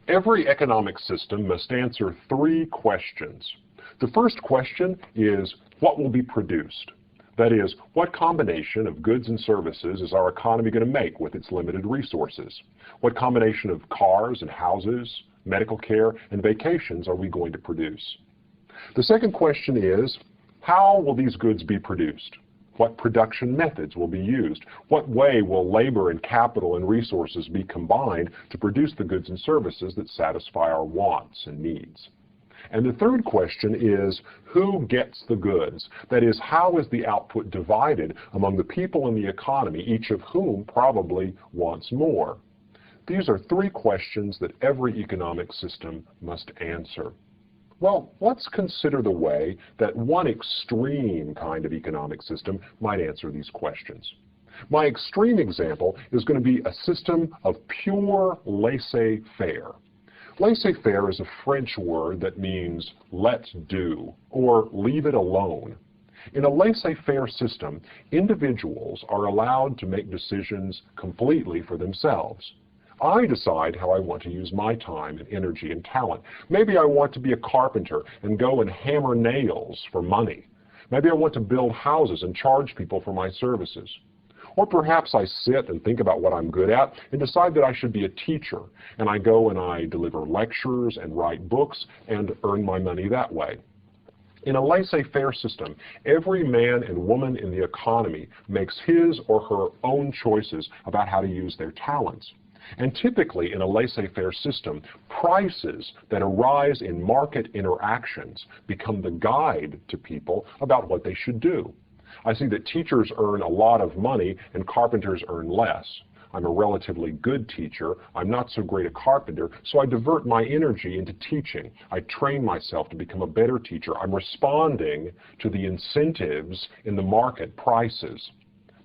Every economic system must answer three questions. The first question is, what will be produced? That is, what combination of goods and services is our economy going to make with its limited resources? What combination of cars and houses, medical care, and vacations are we going to produce? The second question is, how will these goods be produced? What production methods will be used? What way will labor and capital and resources be combined to produce the goods and services that satisfy our wants and needs? And the third question is, who gets the goods? That is, how is the output divided among the people in the economy, each of whom probably wants more? These are three questions that every economic system must answer. Well, let's consider the way that one extreme kind of economic system might answer these questions. My extreme example is going to be a system of pure laissez-faire. Laissez-faire is a French word that means let's do, or leave it alone. In a laissez-faire system, individuals are allowed to make decisions completely for themselves. I decide how I want to use my time and energy and talent. Maybe I want to be a carpenter and go and hammer nails for money. Maybe I want to build houses and charge people for my services. Or perhaps I sit and think about what I'm good at and decide that I should be a teacher, and I go and I deliver lectures and write books and earn my money that way. In a laissez-faire system, every man and woman in the economy makes his or her own choices about how to use their talents. And typically in a laissez-faire system, prices that arise in market interactions become the guide to people about what they should do. I see that teachers earn a lot of money and carpenters earn less. I'm a relatively good teacher. I'm not so great a carpenter, so I divert my energy into teaching. I train myself to become a better teacher. I'm responding to the incentives in the market prices.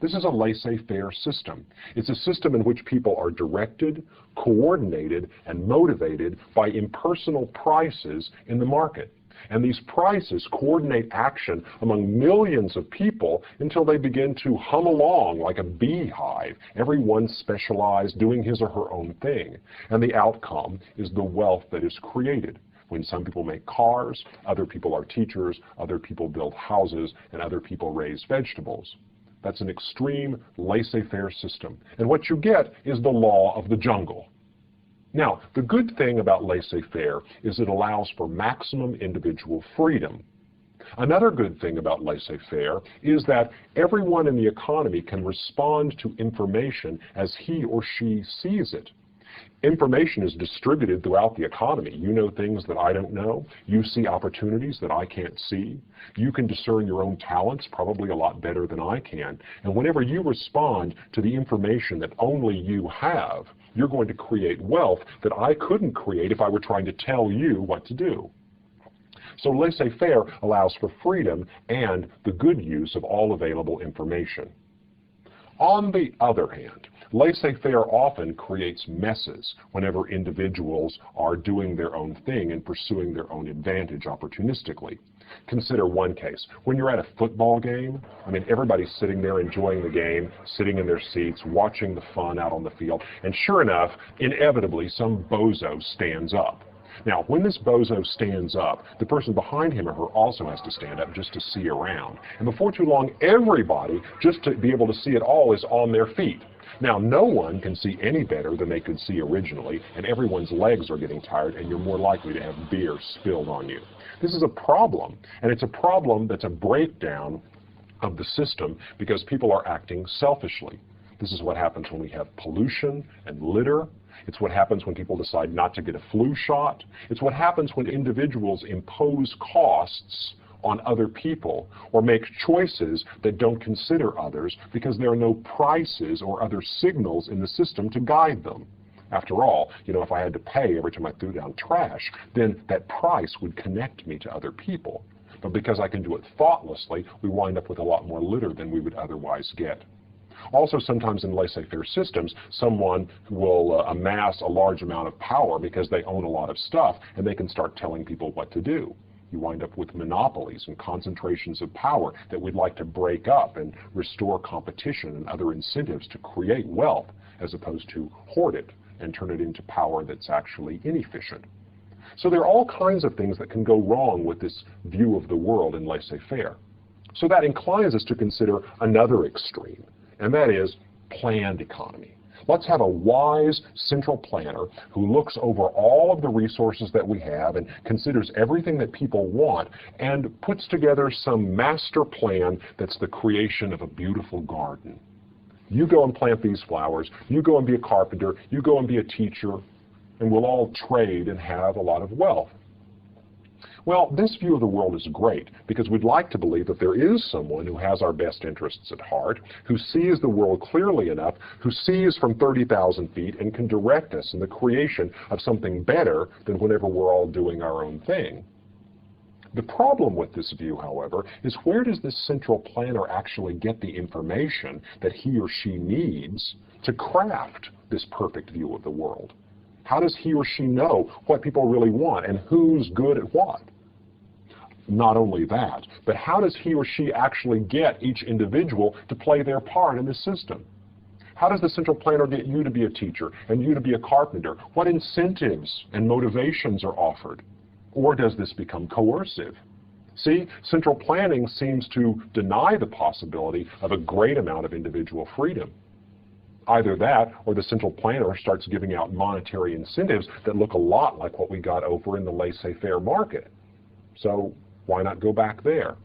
This is a laissez-faire system. It's a system in which people are directed, coordinated, and motivated by impersonal prices in the market. And these prices coordinate action among millions of people until they begin to hum along like a beehive, everyone specialized, doing his or her own thing. And the outcome is the wealth that is created. When some people make cars, other people are teachers, other people build houses, and other people raise vegetables. That's an extreme laissez-faire system. And what you get is the law of the jungle. Now, the good thing about laissez-faire is it allows for maximum individual freedom. Another good thing about laissez-faire is that everyone in the economy can respond to information as he or she sees it. Information is distributed throughout the economy. You know things that I don't know. You see opportunities that I can't see. You can discern your own talents probably a lot better than I can. And whenever you respond to the information that only you have, you're going to create wealth that I couldn't create if I were trying to tell you what to do. So laissez-faire allows for freedom and the good use of all available information. On the other hand, laissez-faire often creates messes whenever individuals are doing their own thing and pursuing their own advantage opportunistically. Consider one case. When you're at a football game, everybody's sitting there enjoying the game, sitting in their seats, watching the fun out on the field, and sure enough, inevitably, some bozo stands up. Now, when this bozo stands up, the person behind him or her also has to stand up just to see around. And before too long, everybody, just to be able to see it all, is on their feet. Now, no one can see any better than they could see originally, and everyone's legs are getting tired, and you're more likely to have beer spilled on you. This is a problem, and it's a problem that's a breakdown of the system because people are acting selfishly. This is what happens when we have pollution and litter. It's what happens when people decide not to get a flu shot. It's what happens when individuals impose costs on other people or make choices that don't consider others because there are no prices or other signals in the system to guide them. After all, if I had to pay every time I threw down trash, then that price would connect me to other people. But because I can do it thoughtlessly, we wind up with a lot more litter than we would otherwise get. Also, sometimes in laissez-faire systems, someone will amass a large amount of power because they own a lot of stuff, and they can start telling people what to do. You wind up with monopolies and concentrations of power that we'd like to break up and restore competition and other incentives to create wealth as opposed to hoard it and turn it into power that's actually inefficient. So there are all kinds of things that can go wrong with this view of the world in laissez-faire. So that inclines us to consider another extreme, and that is planned economy. Let's have a wise central planner who looks over all of the resources that we have and considers everything that people want and puts together some master plan that's the creation of a beautiful garden. You go and plant these flowers, you go and be a carpenter, you go and be a teacher, and we'll all trade and have a lot of wealth. Well, this view of the world is great because we'd like to believe that there is someone who has our best interests at heart, who sees the world clearly enough, who sees from 30,000 feet and can direct us in the creation of something better than whenever we're all doing our own thing. The problem with this view, however, is where does this central planner actually get the information that he or she needs to craft this perfect view of the world? How does he or she know what people really want and who's good at what? Not only that, but how does he or she actually get each individual to play their part in the system? How does the central planner get you to be a teacher and you to be a carpenter? What incentives and motivations are offered? Or does this become coercive? See, central planning seems to deny the possibility of a great amount of individual freedom. Either that, or the central planner starts giving out monetary incentives that look a lot like what we got over in the laissez-faire market. So why not go back there?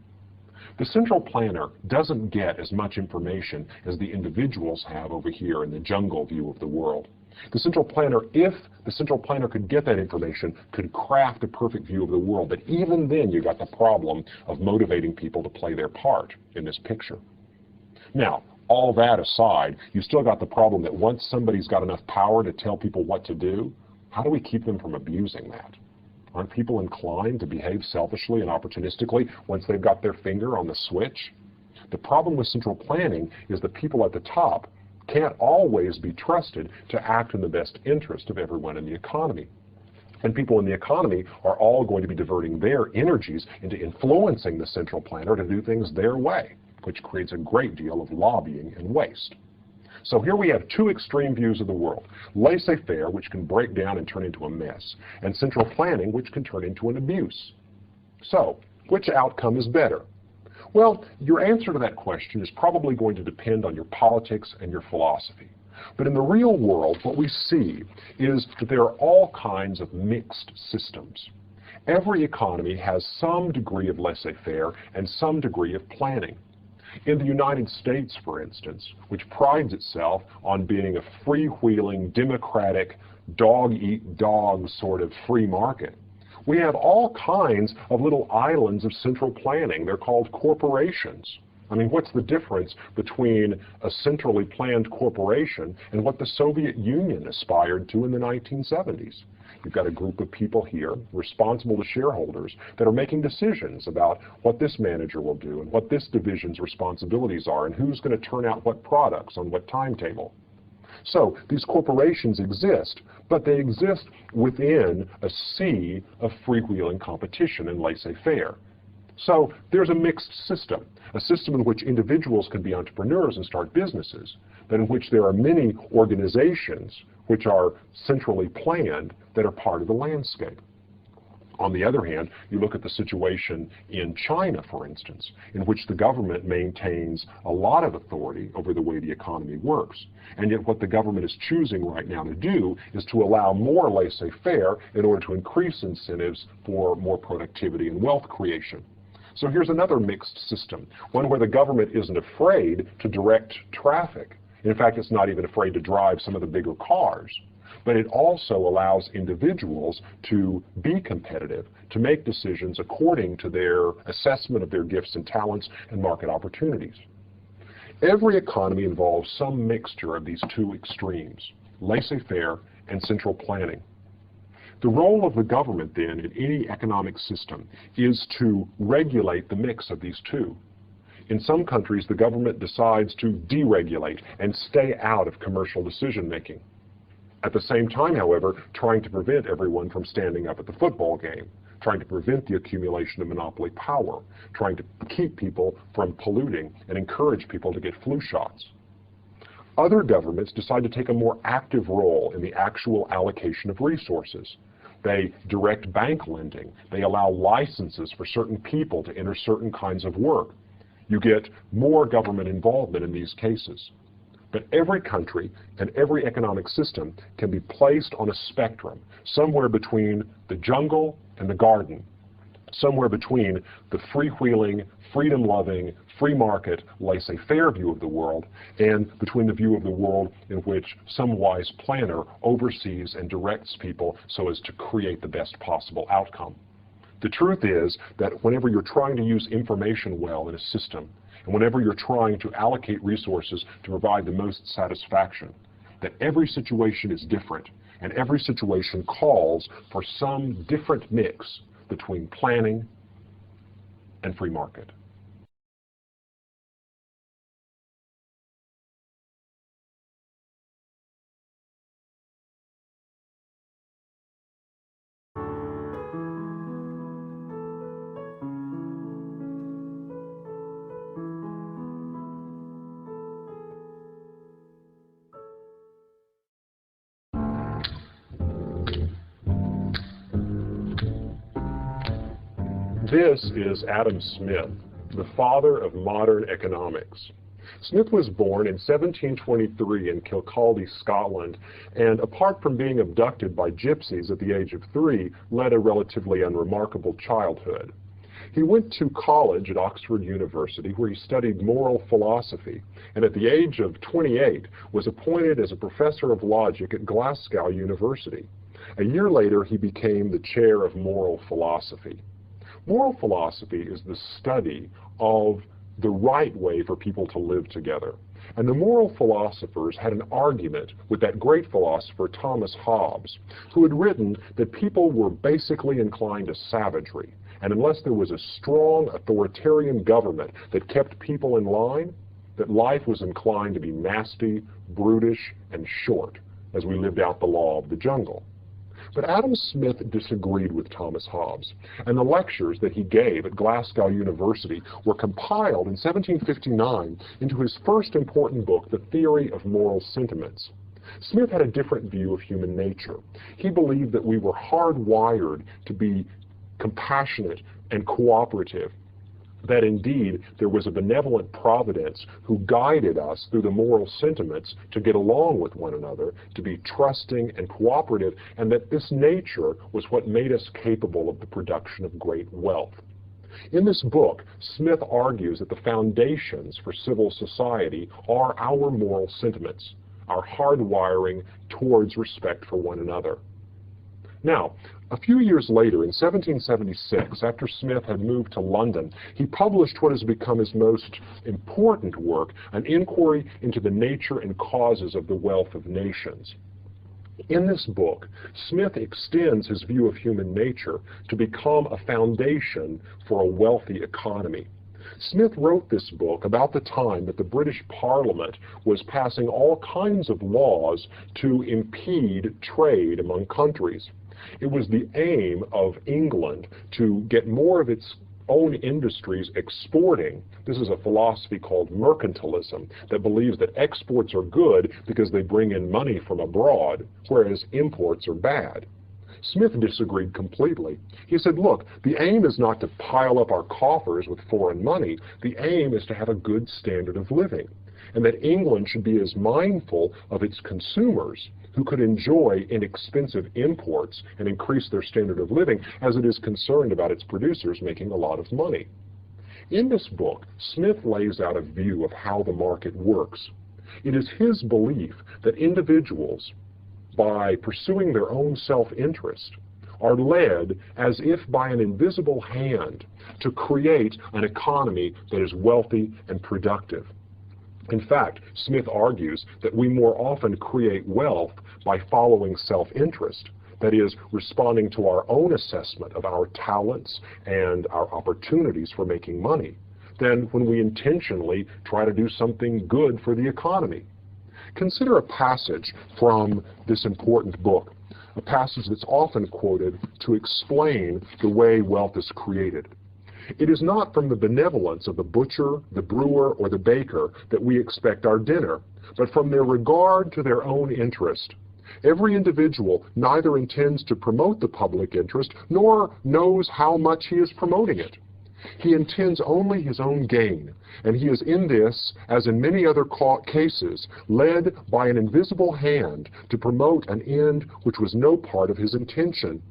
The central planner doesn't get as much information as the individuals have over here in the jungle view of the world. The central planner, if the central planner could get that information, could craft a perfect view of the world. But even then, you got the problem of motivating people to play their part in this picture. Now, all that aside, you still got the problem that once somebody's got enough power to tell people what to do, how do we keep them from abusing that? Aren't people inclined to behave selfishly and opportunistically once they've got their finger on the switch? The problem with central planning is the people at the top can't always be trusted to act in the best interest of everyone in the economy. And people in the economy are all going to be diverting their energies into influencing the central planner to do things their way, which creates a great deal of lobbying and waste. So here we have two extreme views of the world: laissez-faire, which can break down and turn into a mess, and central planning, which can turn into an abuse. So, which outcome is better? Well, your answer to that question is probably going to depend on your politics and your philosophy. But in the real world, what we see is that there are all kinds of mixed systems. Every economy has some degree of laissez-faire and some degree of planning. In the United States, for instance, which prides itself on being a freewheeling, democratic, dog-eat-dog sort of free market, we have all kinds of little islands of central planning. They're called corporations. I mean, what's the difference between a centrally planned corporation and what the Soviet Union aspired to in the 1970s? You've got a group of people here, responsible to shareholders, that are making decisions about what this manager will do and what this division's responsibilities are and who's going to turn out what products on what timetable. So these corporations exist, but they exist within a sea of freewheeling competition and laissez-faire. So there's a mixed system, a system in which individuals can be entrepreneurs and start businesses, but in which there are many organizations which are centrally planned that are part of the landscape. On the other hand, you look at the situation in China, for instance, in which the government maintains a lot of authority over the way the economy works. And yet what the government is choosing right now to do is to allow more laissez-faire in order to increase incentives for more productivity and wealth creation. So here's another mixed system, one where the government isn't afraid to direct traffic. In fact, it's not even afraid to drive some of the bigger cars. But it also allows individuals to be competitive, to make decisions according to their assessment of their gifts and talents and market opportunities. Every economy involves some mixture of these two extremes, laissez-faire and central planning. The role of the government, then, in any economic system is to regulate the mix of these two. In some countries, the government decides to deregulate and stay out of commercial decision-making. At the same time, however, trying to prevent everyone from standing up at the football game, trying to prevent the accumulation of monopoly power, trying to keep people from polluting and encourage people to get flu shots. Other governments decide to take a more active role in the actual allocation of resources. They direct bank lending. They allow licenses for certain people to enter certain kinds of work. You get more government involvement in these cases. But every country and every economic system can be placed on a spectrum, somewhere between the jungle and the garden, somewhere between the freewheeling, freedom-loving, free market, laissez-faire view of the world, and between the view of the world in which some wise planner oversees and directs people so as to create the best possible outcome. The truth is that whenever you're trying to use information well in a system, and whenever you're trying to allocate resources to provide the most satisfaction, that every situation is different, and every situation calls for some different mix between planning and free market. This is Adam Smith, the father of modern economics. Smith was born in 1723 in Kilcaldy, Scotland, and apart from being abducted by gypsies at the age of 3, led a relatively unremarkable childhood. He went to college at Oxford University, where he studied moral philosophy, and at the age of 28 was appointed as a professor of logic at Glasgow University. A year later, he became the chair of moral philosophy. Moral philosophy is the study of the right way for people to live together. And the moral philosophers had an argument with that great philosopher Thomas Hobbes, who had written that people were basically inclined to savagery. And unless there was a strong authoritarian government that kept people in line, that life was inclined to be nasty, brutish, and short, as we lived out the law of the jungle. But Adam Smith disagreed with Thomas Hobbes, and the lectures that he gave at Glasgow University were compiled in 1759 into his first important book, The Theory of Moral Sentiments. Smith had a different view of human nature. He believed that we were hardwired to be compassionate and cooperative, that indeed there was a benevolent providence who guided us through the moral sentiments to get along with one another, to be trusting and cooperative, and that this nature was what made us capable of the production of great wealth. In this book, Smith argues that the foundations for civil society are our moral sentiments, our hardwiring towards respect for one another. Now, a few years later, in 1776, after Smith had moved to London, he published what has become his most important work, an inquiry into the nature and causes of the wealth of nations. In this book, Smith extends his view of human nature to become a foundation for a wealthy economy. Smith wrote this book about the time that the British Parliament was passing all kinds of laws to impede trade among countries. It was the aim of England to get more of its own industries exporting. This is a philosophy called mercantilism that believes that exports are good because they bring in money from abroad, whereas imports are bad. Smith disagreed completely. He said, look, the aim is not to pile up our coffers with foreign money. The aim is to have a good standard of living, and that England should be as mindful of its consumers who could enjoy inexpensive imports and increase their standard of living as it is concerned about its producers making a lot of money. In this book, Smith lays out a view of how the market works. It is his belief that individuals, by pursuing their own self-interest, are led as if by an invisible hand to create an economy that is wealthy and productive. In fact, Smith argues that we more often create wealth by following self-interest, that is, responding to our own assessment of our talents and our opportunities for making money, than when we intentionally try to do something good for the economy. Consider a passage from this important book, a passage that's often quoted to explain the way wealth is created. It is not from the benevolence of the butcher, the brewer, or the baker that we expect our dinner, but from their regard to their own interest. Every individual neither intends to promote the public interest nor knows how much he is promoting it. He intends only his own gain, and he is in this, as in many other cases, led by an invisible hand to promote an end which was no part of his intention.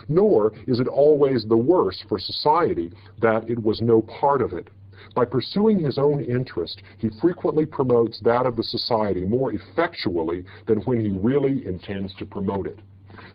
Nor is it always the worse for society that it was no part of it. By pursuing his own interest, he frequently promotes that of the society more effectually than when he really intends to promote it.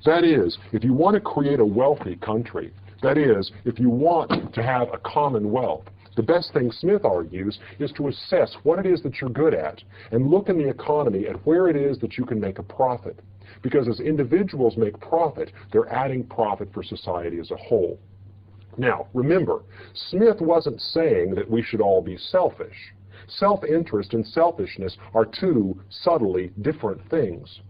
That is, if you want to create a wealthy country, that is, if you want to have a commonwealth, the best thing Smith argues is to assess what it is that you're good at and look in the economy at where it is that you can make a profit. Because as individuals make profit, they're adding profit for society as a whole. Now, remember, Smith wasn't saying that we should all be selfish. Self-interest and selfishness are two subtly different things.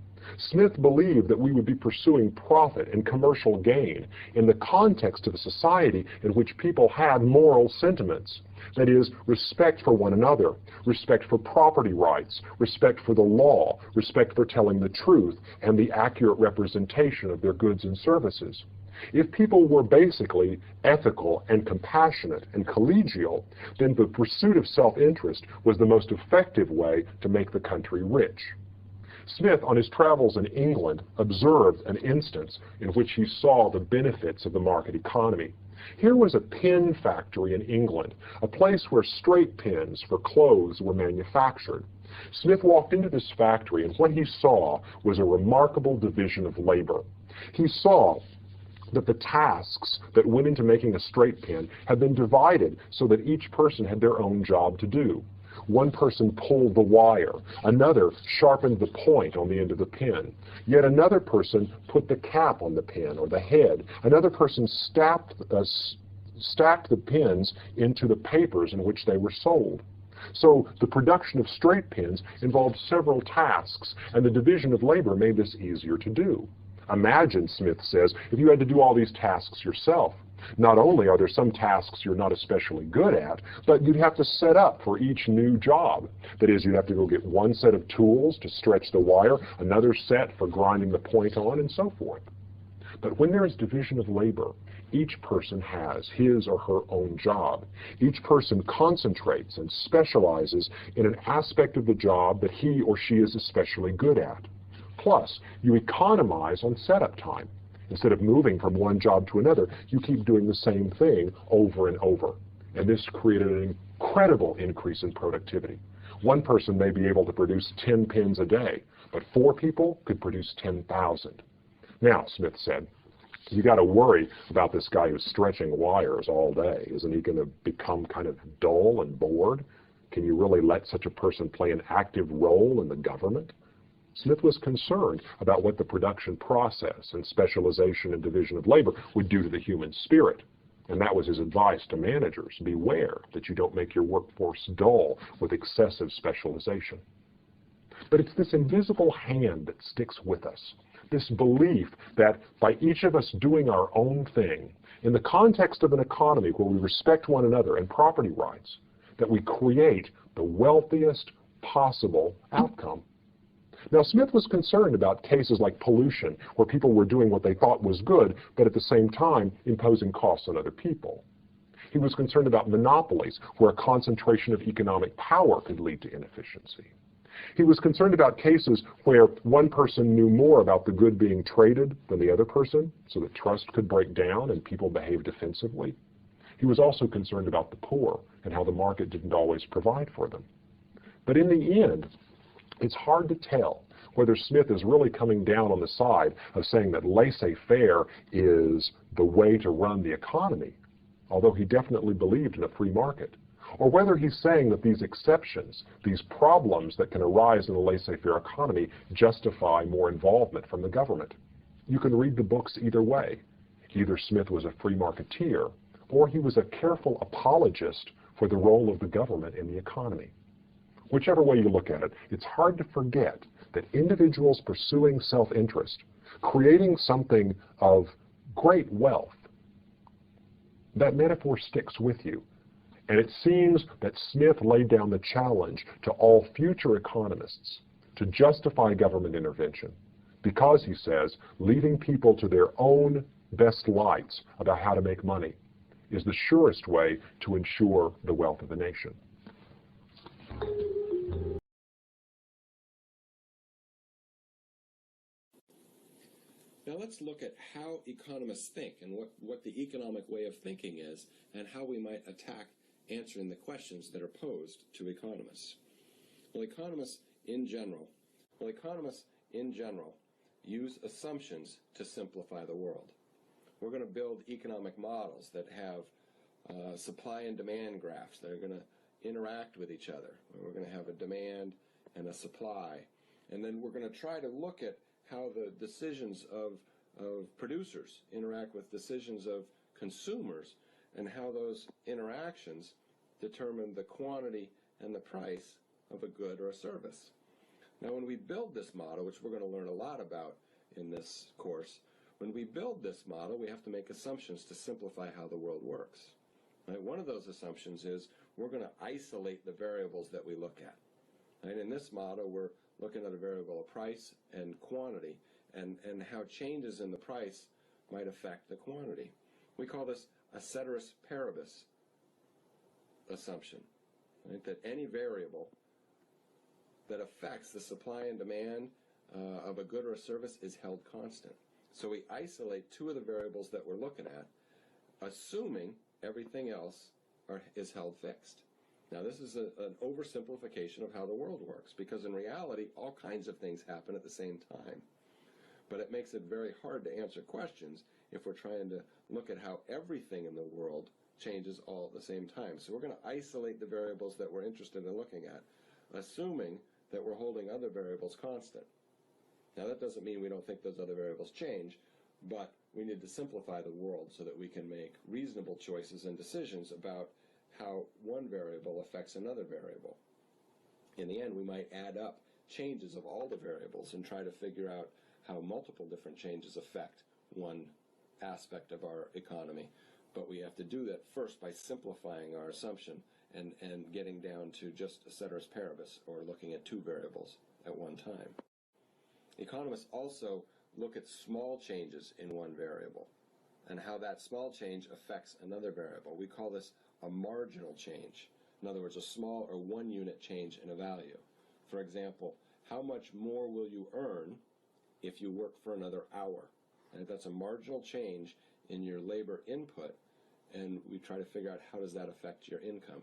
Smith believed that we would be pursuing profit and commercial gain in the context of a society in which people had moral sentiments. That is, respect for one another, respect for property rights, respect for the law, respect for telling the truth, and the accurate representation of their goods and services. If people were basically ethical and compassionate and collegial, then the pursuit of self-interest was the most effective way to make the country rich. Smith, on his travels in England, observed an instance in which he saw the benefits of the market economy. Here was a pen factory in England, a place where straight pens for clothes were manufactured. Smith walked into this factory, and what he saw was a remarkable division of labor. He saw that the tasks that went into making a straight pen had been divided so that each person had their own job to do. One person pulled the wire, another sharpened the point on the end of the pen, yet another person put the cap on the pen or the head, another person stacked the pens into the papers in which they were sold. So the production of straight pens involved several tasks, and the division of labor made this easier to do. Imagine, Smith says, if you had to do all these tasks yourself. Not only are there some tasks you're not especially good at, but you'd have to set up for each new job. That is, you'd have to go get one set of tools to stretch the wire, another set for grinding the point on, and so forth. But when there is division of labor, each person has his or her own job. Each person concentrates and specializes in an aspect of the job that he or she is especially good at. Plus, you economize on setup time. Instead of moving from one job to another, you keep doing the same thing over and over. And this created an incredible increase in productivity. One person may be able to produce 10 pens a day, but 4 people could produce 10,000. Now, Smith said, you got to worry about this guy who's stretching wires all day. Isn't he going to become kind of dull and bored? Can you really let such a person play an active role in the government? Smith was concerned about what the production process and specialization and division of labor would do to the human spirit. And that was his advice to managers. Beware that you don't make your workforce dull with excessive specialization. But it's this invisible hand that sticks with us, this belief that by each of us doing our own thing, in the context of an economy where we respect one another and property rights, that we create the wealthiest possible outcome. Now, Smith was concerned about cases like pollution, where people were doing what they thought was good, but at the same time imposing costs on other people. He was concerned about monopolies, where a concentration of economic power could lead to inefficiency. He was concerned about cases where one person knew more about the good being traded than the other person, so that trust could break down and people behaved defensively. He was also concerned about the poor and how the market didn't always provide for them. But in the end, it's hard to tell whether Smith is really coming down on the side of saying that laissez-faire is the way to run the economy, although he definitely believed in a free market, or whether he's saying that these exceptions, these problems that can arise in a laissez-faire economy, justify more involvement from the government. You can read the books either way. Either Smith was a free marketeer, or he was a careful apologist for the role of the government in the economy. Whichever way you look at it, it's hard to forget that individuals pursuing self-interest, creating something of great wealth, That metaphor sticks with you. And it seems that Smith laid down the challenge to all future economists to justify government intervention because, he says, leaving people to their own best lights about how to make money is the surest way to ensure the wealth of the nation. Now let's look at how economists think and what the economic way of thinking is and how we might attack answering the questions that are posed to economists. Well, economists in general use assumptions to simplify the world. We're going to build economic models that have supply and demand graphs that are going to interact with each other. We're going to have a demand and a supply. And then we're going to try to look at how the decisions of producers interact with decisions of consumers and how those interactions determine the quantity and the price of a good or a service. Now, when we build this model, which we're going to learn a lot about in this course, when we build this model, we have to make assumptions to simplify how the world works. Right? One of those assumptions is we're going to isolate the variables that we look at. Right? In this model, we're looking at a variable of price and quantity and how changes in the price might affect the quantity. We call this a ceteris paribus assumption, right? That any variable that affects the supply and demand of a good or a service is held constant. So we isolate two of the variables that we're looking at, assuming everything else is held fixed. Now, this is an oversimplification of how the world works, because in reality, all kinds of things happen at the same time. But it makes it very hard to answer questions if we're trying to look at how everything in the world changes all at the same time. So we're going to isolate the variables that we're interested in looking at, assuming that we're holding other variables constant. Now, that doesn't mean we don't think those other variables change, but we need to simplify the world so that we can make reasonable choices and decisions about how one variable affects another variable. In the end, we might add up changes of all the variables and try to figure out how multiple different changes affect one aspect of our economy. But we have to do that first by simplifying our assumption and getting down to just a ceteris paribus, or looking at two variables at one time. Economists also look at small changes in one variable and how that small change affects another variable. We call this a marginal change. In other words, a small or 1 unit change in a value. For example, how much more will you earn if you work for another hour? And that's a marginal change in your labor input, and we try to figure out how does that affect your income.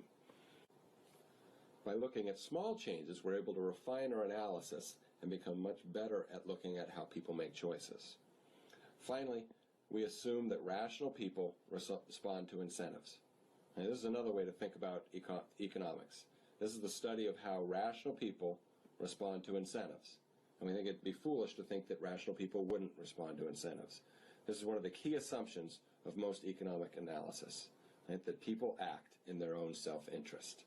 By looking at small changes, we're able to refine our analysis and become much better at looking at how people make choices. Finally, we assume that rational people respond to incentives. Now, this is another way to think about economics. This is the study of how rational people respond to incentives. And we think it'd be foolish to think that rational people wouldn't respond to incentives. This is one of the key assumptions of most economic analysis, right? That people act in their own self-interest.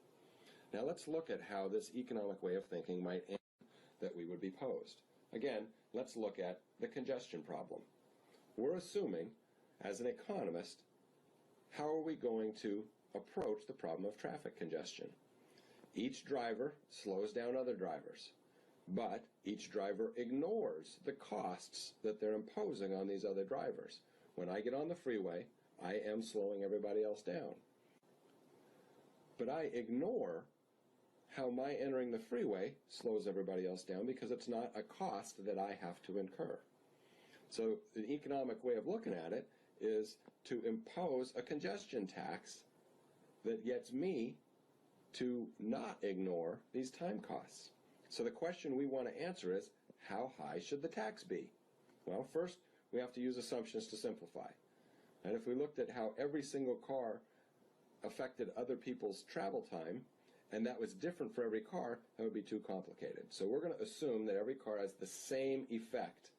Now let's look at how this economic way of thinking might end that we would be posed. Again, let's look at the congestion problem. We're assuming, as an economist, how are we going to approach the problem of traffic congestion? Each driver slows down other drivers, but each driver ignores the costs that they're imposing on these other drivers. When I get on the freeway, I am slowing everybody else down. But I ignore how my entering the freeway slows everybody else down because it's not a cost that I have to incur. So the economic way of looking at it is to impose a congestion tax that gets me to not ignore these time costs. So the question we want to answer is, how high should the tax be? Well, first, we have to use assumptions to simplify. And if we looked at how every single car affected other people's travel time, and that was different for every car, that would be too complicated. So we're going to assume that every car has the same effect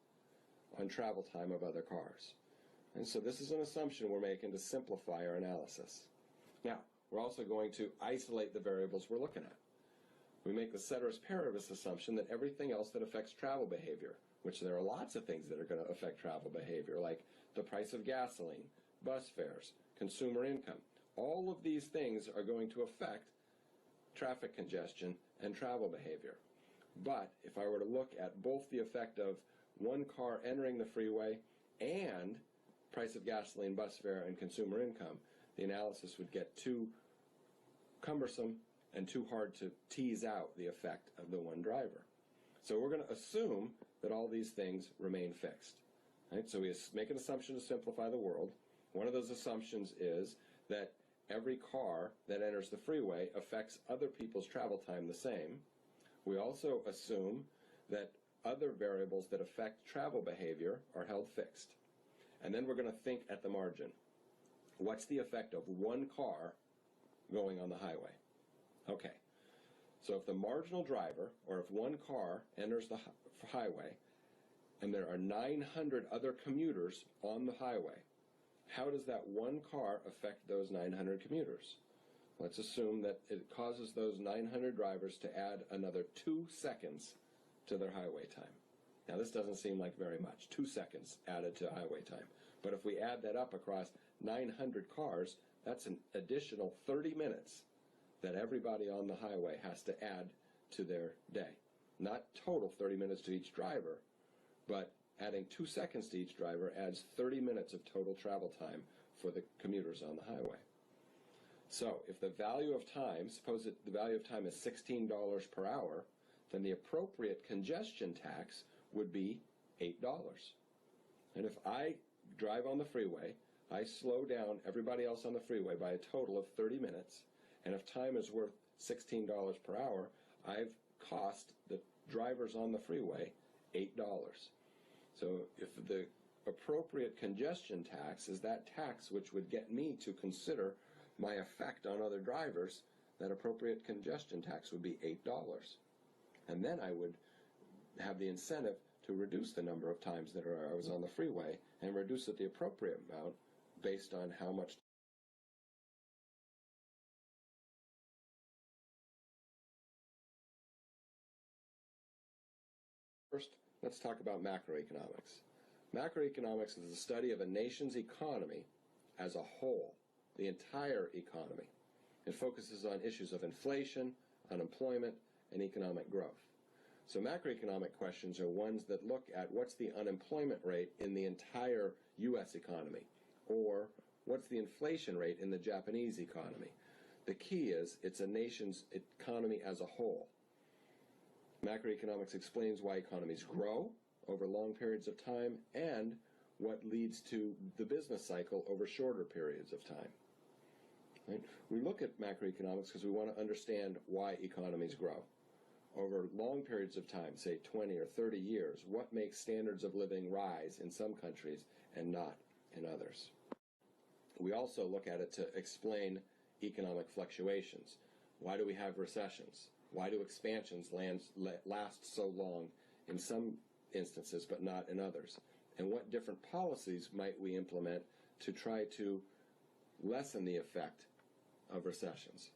on travel time of other cars. And so this is an assumption we're making to simplify our analysis. Now, we're also going to isolate the variables we're looking at. We make the ceteris paribus assumption that everything else that affects travel behavior, which there are lots of things that are going to affect travel behavior, like the price of gasoline, bus fares, consumer income. All of these things are going to affect traffic congestion and travel behavior. But if I were to look at both the effect of one car entering the freeway and price of gasoline, bus fare, and consumer income, the analysis would get too cumbersome and too hard to tease out the effect of the one driver. So we're going to assume that all these things remain fixed. Right? So we make an assumption to simplify the world. One of those assumptions is that every car that enters the freeway affects other people's travel time the same. We also assume that other variables that affect travel behavior are held fixed. And then we're going to think at the margin. What's the effect of one car going on the highway? Okay, so if the marginal driver, or if one car enters the highway, and there are 900 other commuters on the highway, how does that one car affect those 900 commuters? Let's assume that it causes those 900 drivers to add another 2 seconds to their highway time. Now this doesn't seem like very much, 2 seconds added to highway time. But if we add that up across 900 cars, that's an additional 30 minutes that everybody on the highway has to add to their day. Not total 30 minutes to each driver, but adding 2 seconds to each driver adds 30 minutes of total travel time for the commuters on the highway. So if the value of time, suppose that the value of time is $16 per hour, then the appropriate congestion tax would be $8. And if I drive on the freeway, I slow down everybody else on the freeway by a total of 30 minutes, and if time is worth $16 per hour, I've cost the drivers on the freeway $8. So if the appropriate congestion tax is that tax which would get me to consider my effect on other drivers, that appropriate congestion tax would be $8. And then I would have the incentive to reduce the number of times that I was on the freeway and reduce it the appropriate amount based on how much. First, let's talk about macroeconomics. Macroeconomics is the study of a nation's economy as a whole, the entire economy. It focuses on issues of inflation, unemployment, and economic growth. So macroeconomic questions are ones that look at what's the unemployment rate in the entire U.S. economy, or what's the inflation rate in the Japanese economy. The key is it's a nation's economy as a whole. Macroeconomics explains why economies grow over long periods of time and what leads to the business cycle over shorter periods of time. Right? We look at macroeconomics because we want to understand why economies grow. Over long periods of time, say 20 or 30 years, what makes standards of living rise in some countries and not in others? We also look at it to explain economic fluctuations. Why do we have recessions? Why do expansions last so long in some instances but not in others? And what different policies might we implement to try to lessen the effect of recessions?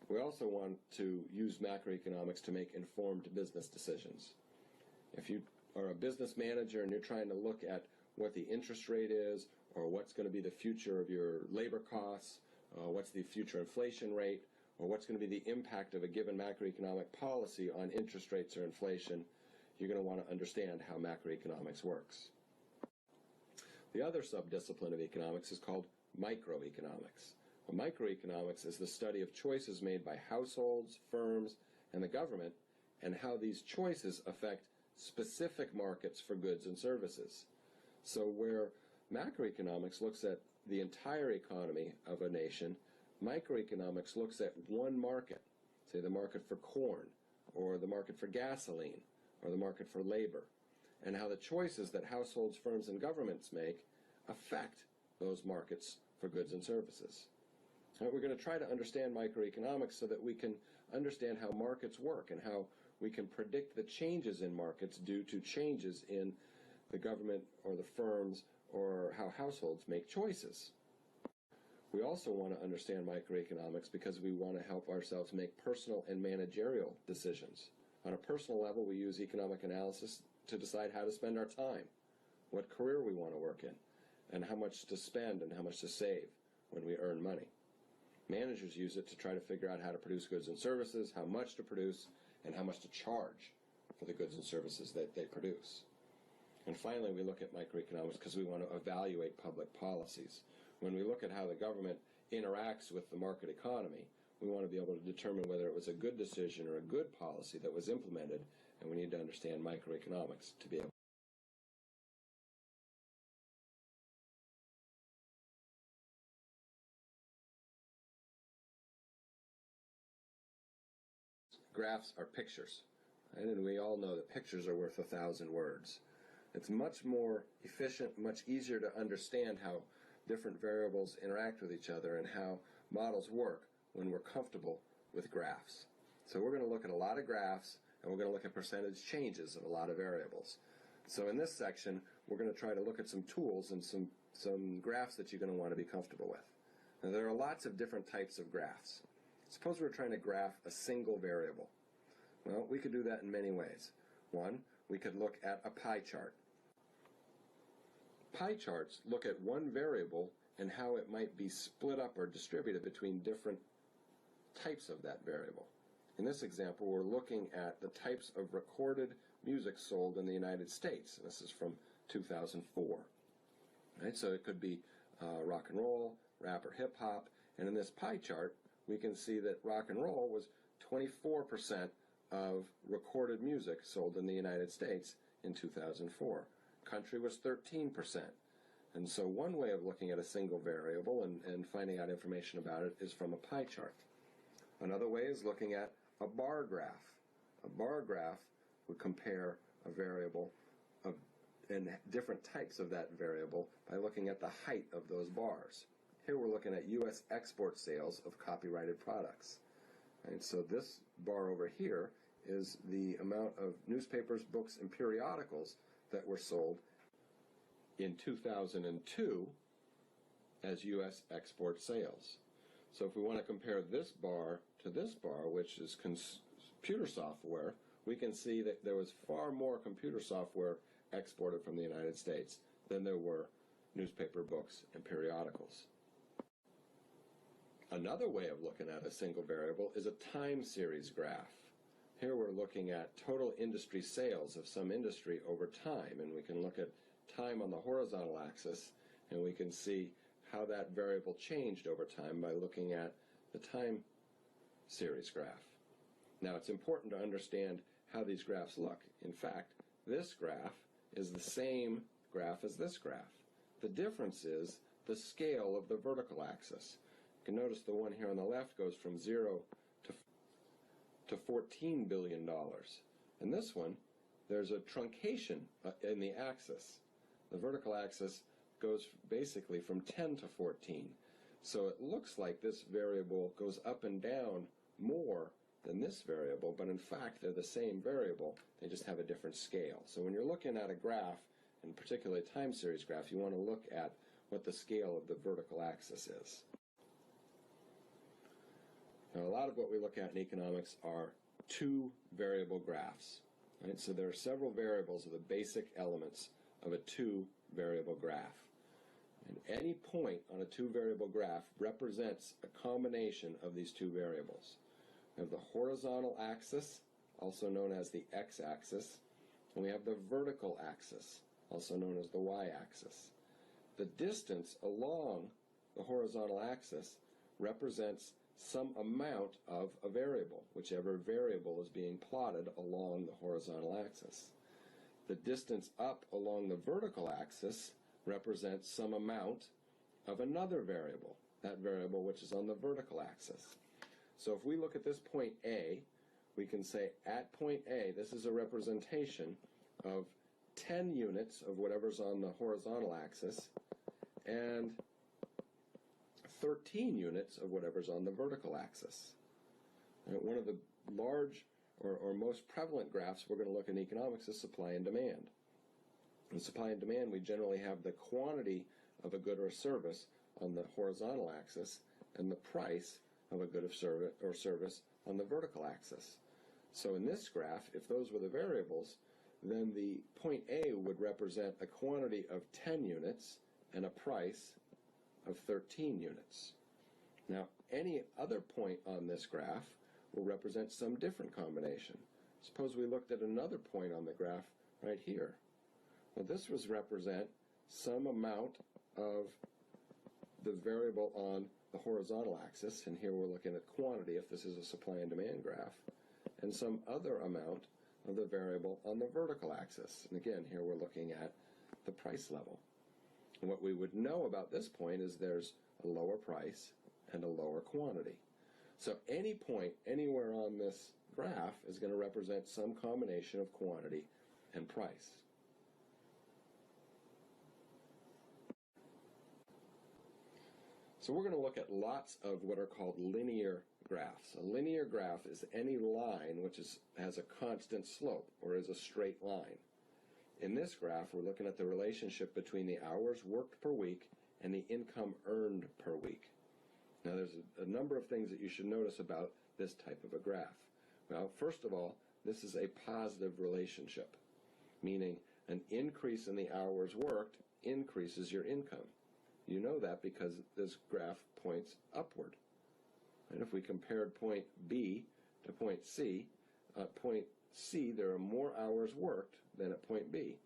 We also want to use macroeconomics to make informed business decisions. If you are a business manager and you're trying to look at what the interest rate is, or what's going to be the future of your labor costs, what's the future inflation rate, or what's going to be the impact of a given macroeconomic policy on interest rates or inflation, you're going to want to understand how macroeconomics works. The other subdiscipline of economics is called microeconomics. Well, microeconomics is the study of choices made by households, firms, and the government, and how these choices affect specific markets for goods and services. So where macroeconomics looks at the entire economy of a nation, microeconomics looks at one market, say the market for corn, or the market for gasoline, or the market for labor, and how the choices that households, firms, and governments make affect those markets for goods and services. Right, we're going to try to understand microeconomics so that we can understand how markets work and how we can predict the changes in markets due to changes in the government or the firms or how households make choices. We also want to understand microeconomics because we want to help ourselves make personal and managerial decisions. On a personal level, we use economic analysis to decide how to spend our time, what career we want to work in, and how much to spend and how much to save when we earn money. Managers use it to try to figure out how to produce goods and services, how much to produce, and how much to charge for the goods and services that they produce. And finally, we look at microeconomics because we want to evaluate public policies. When we look at how the government interacts with the market economy, we want to be able to determine whether it was a good decision or a good policy that was implemented, and we need to understand microeconomics to be able. Graphs are pictures, right? And we all know that pictures are worth 1,000 words. It's much more efficient, much easier to understand how different variables interact with each other and how models work when we're comfortable with graphs. So we're going to look at a lot of graphs, and we're going to look at percentage changes of a lot of variables. So in this section, we're going to try to look at some tools and some graphs that you're going to want to be comfortable with. Now, there are lots of different types of graphs. Suppose we're trying to graph a single variable. Well, we could do that in many ways. One, we could look at a pie chart. Pie charts look at one variable and how it might be split up or distributed between different types of that variable. In this example, we're looking at the types of recorded music sold in the United States. This is from 2004. Right? So it could be rock and roll, rap or hip hop, and in this pie chart, we can see that rock and roll was 24% of recorded music sold in the United States in 2004. Country was 13%. And so one way of looking at a single variable and finding out information about it is from a pie chart. Another way is looking at a bar graph. A bar graph would compare a variable and different types of that variable by looking at the height of those bars. Here we're looking at U.S. export sales of copyrighted products. And so this bar over here is the amount of newspapers, books, and periodicals that were sold in 2002 as U.S. export sales. So if we want to compare this bar to this bar, which is computer software, we can see that there was far more computer software exported from the United States than there were newspaper, books, and periodicals. Another way of looking at a single variable is a time series graph. Here we're looking at total industry sales of some industry over time, and we can look at time on the horizontal axis, and we can see how that variable changed over time by looking at the time series graph. Now, it's important to understand how these graphs look. In fact, this graph is the same graph as this graph. The difference is the scale of the vertical axis. You can notice the one here on the left goes from 0 to $14 billion. In this one, there's a truncation in the axis. The vertical axis goes basically from 10 to 14. So it looks like this variable goes up and down more than this variable, but in fact they're the same variable, they just have a different scale. So when you're looking at a graph, and particularly a time series graph, you want to look at what the scale of the vertical axis is. Now, a lot of what we look at in economics are two variable graphs. Right? So there are several variables of the basic elements of a two variable graph. And any point on a two variable graph represents a combination of these two variables. We have the horizontal axis, also known as the x-axis, and we have the vertical axis, also known as the y-axis. The distance along the horizontal axis represents some amount of a variable, whichever variable is being plotted along the horizontal axis. The distance up along the vertical axis represents some amount of another variable, that variable which is on the vertical axis. So if we look at this point A, we can say at point A, this is a representation of 10 units of whatever's on the horizontal axis and 13 units of whatever's on the vertical axis. And one of the large or most prevalent graphs we're going to look in economics is supply and demand. In supply and demand, we generally have the quantity of a good or a service on the horizontal axis and the price of a good or service on the vertical axis. So in this graph, if those were the variables, then the point A would represent a quantity of 10 units and a price of 13 units. Now, any other point on this graph will represent some different combination. Suppose we looked at another point on the graph right here. Well, this would represent some amount of the variable on the horizontal axis, and here we're looking at quantity if this is a supply and demand graph, and some other amount of the variable on the vertical axis. And again, here we're looking at the price level. And what we would know about this point is there's a lower price and a lower quantity. So any point anywhere on this graph is going to represent some combination of quantity and price. So we're going to look at lots of what are called linear graphs. A linear graph is any line which has a constant slope, or is a straight line. In this graph, we're looking at the relationship between the hours worked per week and the income earned per week. Now, there's a number of things that you should notice about this type of a graph. Well, first of all, this is a positive relationship, meaning an increase in the hours worked increases your income. You know that because this graph points upward. And if we compared point B to point C, at point C there are more hours worked than at point B,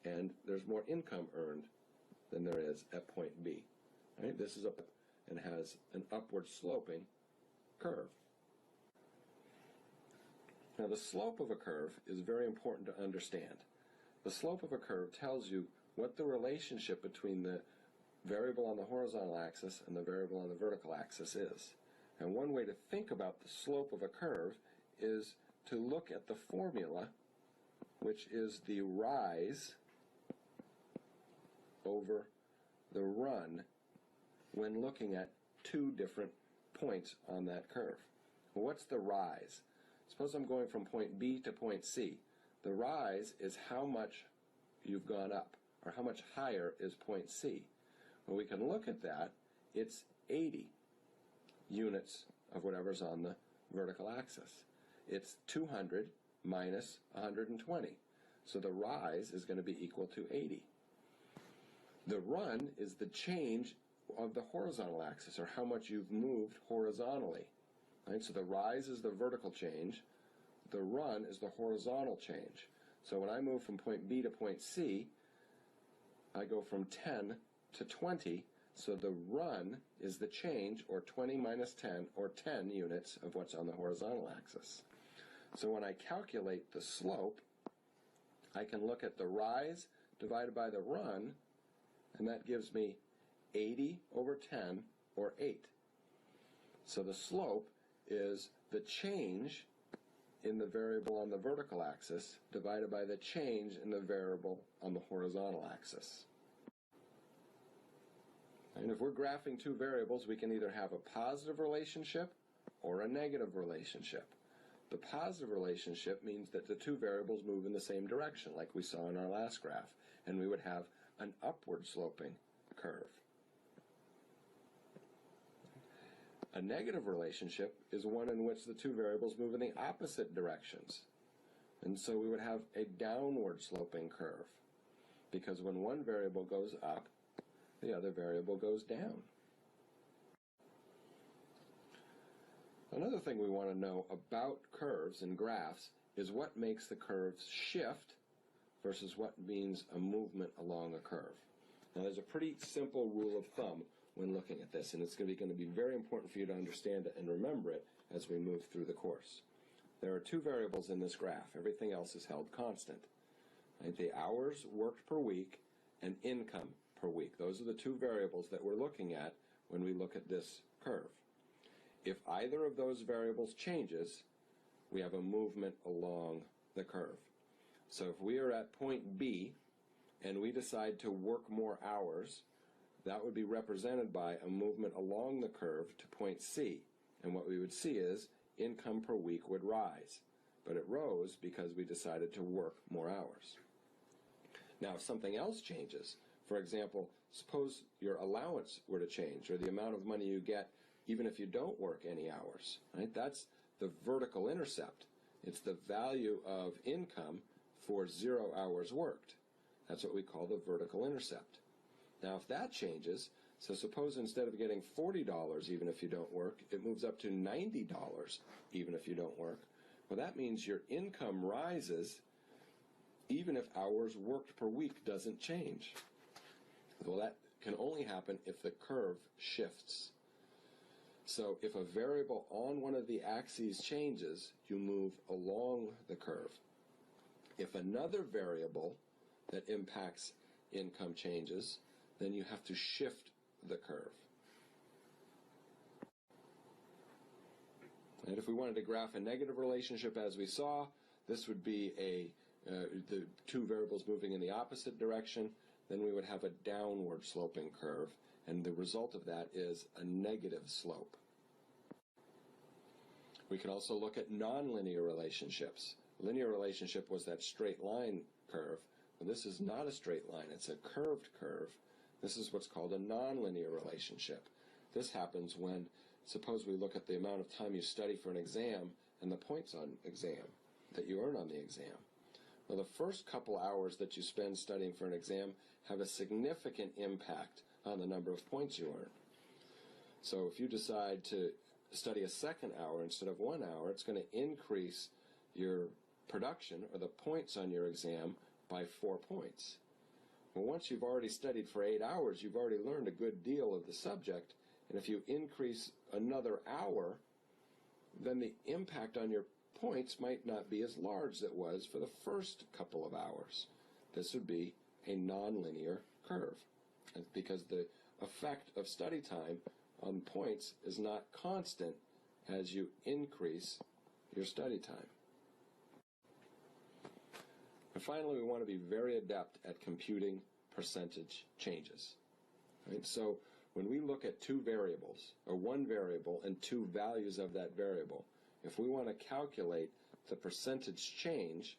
and there's more income earned than there is at point B. Right? This is up and has an upward sloping curve. Now, the slope of a curve is very important to understand. The slope of a curve tells you what the relationship between the variable on the horizontal axis and the variable on the vertical axis is. And one way to think about the slope of a curve is to look at the formula, which is the rise over the run when looking at two different points on that curve. Well, what's the rise? Suppose I'm going from point B to point C. The rise is how much you've gone up, or how much higher is point C. Well, we can look at that. It's 80 units of whatever's on the vertical axis. It's 200 minus 120. So the rise is going to be equal to 80. The run is the change of the horizontal axis, or how much you've moved horizontally. Right? So the rise is the vertical change. The run is the horizontal change. So when I move from point B to point C, I go from 10 to 20. So the run is the change, or 20 minus 10, or 10 units of what's on the horizontal axis. So when I calculate the slope, I can look at the rise divided by the run, and that gives me 80 over 10, or 8. So the slope is the change in the variable on the vertical axis divided by the change in the variable on the horizontal axis. And if we're graphing two variables, we can either have a positive relationship or a negative relationship. The positive relationship means that the two variables move in the same direction, like we saw in our last graph, and we would have an upward sloping curve. A negative relationship is one in which the two variables move in the opposite directions. And so we would have a downward sloping curve, because when one variable goes up, the other variable goes down. Another thing we want to know about curves and graphs is what makes the curves shift versus what means a movement along a curve. Now, there's a pretty simple rule of thumb when looking at this, and it's going to be very important for you to understand it and remember it as we move through the course. There are two variables in this graph. Everything else is held constant. Right? The hours worked per week and income per week. Those are the two variables that we're looking at when we look at this curve. If either of those variables changes, we have a movement along the curve. So if we are at point B and we decide to work more hours, that would be represented by a movement along the curve to point C. And what we would see is income per week would rise. But it rose because we decided to work more hours. Now, if something else changes, for example, suppose your allowance were to change, or the amount of money you get even if you don't work any hours, right? That's the vertical intercept. It's the value of income for 0 hours worked. That's what we call the vertical intercept. Now, if that changes, so suppose instead of getting $40 even if you don't work, it moves up to $90 even if you don't work. Well, that means your income rises even if hours worked per week doesn't change. Well, that can only happen if the curve shifts. So if a variable on one of the axes changes, you move along the curve. If another variable that impacts income changes, then you have to shift the curve. And if we wanted to graph a negative relationship as we saw, this would be the two variables moving in the opposite direction. Then we would have a downward sloping curve, and the result of that is a negative slope. We can also look at nonlinear relationships. Linear relationship was that straight line curve. Well, this is not a straight line, it's a curved curve. This is what's called a nonlinear relationship. This happens when, suppose we look at the amount of time you study for an exam and the points on exam that you earn on the exam. Well, the first couple hours that you spend studying for an exam have a significant impact on the number of points you earn. So if you decide to study a second hour instead of 1 hour, it's going to increase your production, or the points on your exam, by 4 points. Well, once you've already studied for 8 hours, you've already learned a good deal of the subject, and if you increase another hour, then the impact on your points might not be as large as it was for the first couple of hours. This would be a nonlinear curve, because the effect of study time on points is not constant as you increase your study time. And finally, we want to be very adept at computing percentage changes. Right? So when we look at two variables, or one variable and two values of that variable, if we want to calculate the percentage change,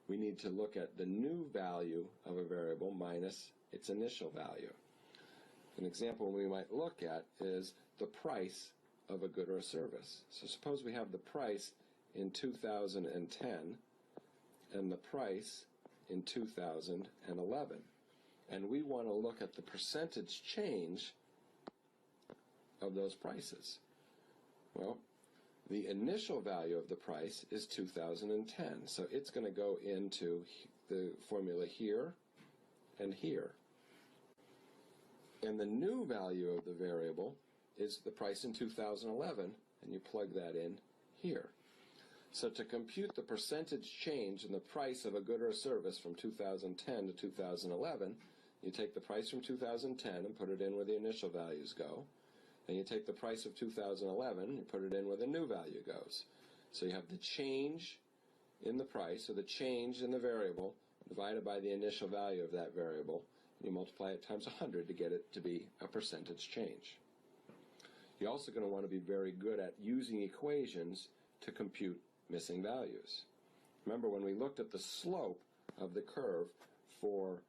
we need to look at the new value of a variable minus its initial value. An example we might look at is the price of a good or a service. So suppose we have the price in 2010 and the price in 2011. And we want to look at the percentage change of those prices. Well, the initial value of the price is 2010, so it's going to go into the formula here and here. And the new value of the variable is the price in 2011, and you plug that in here. So to compute the percentage change in the price of a good or a service from 2010 to 2011, you take the price from 2010 and put it in where the initial values go. And you take the price of 2011, you put it in where the new value goes. So you have the change in the price, or the change in the variable, divided by the initial value of that variable, and you multiply it times 100 to get it to be a percentage change. You're also going to want to be very good at using equations to compute missing values. Remember, when we looked at the slope of the curve for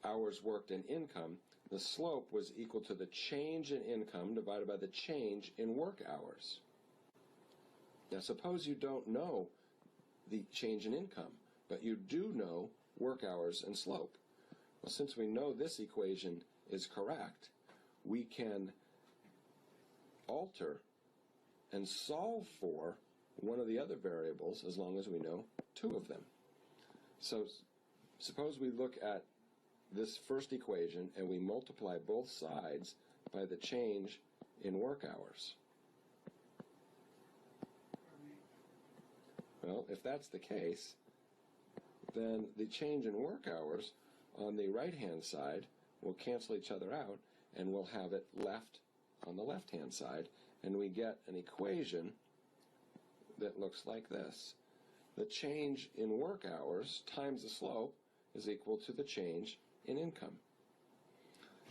hours worked and income, the slope was equal to the change in income divided by the change in work hours. Now suppose you don't know the change in income, but you do know work hours and slope. Well, since we know this equation is correct, we can alter and solve for one of the other variables as long as we know two of them. So suppose we look at this first equation and we multiply both sides by the change in work hours. Well, if that's the case, then the change in work hours on the right-hand side will cancel each other out, and we'll have it left on the left-hand side, and we get an equation that looks like this. The change in work hours times the slope is equal to the change in income.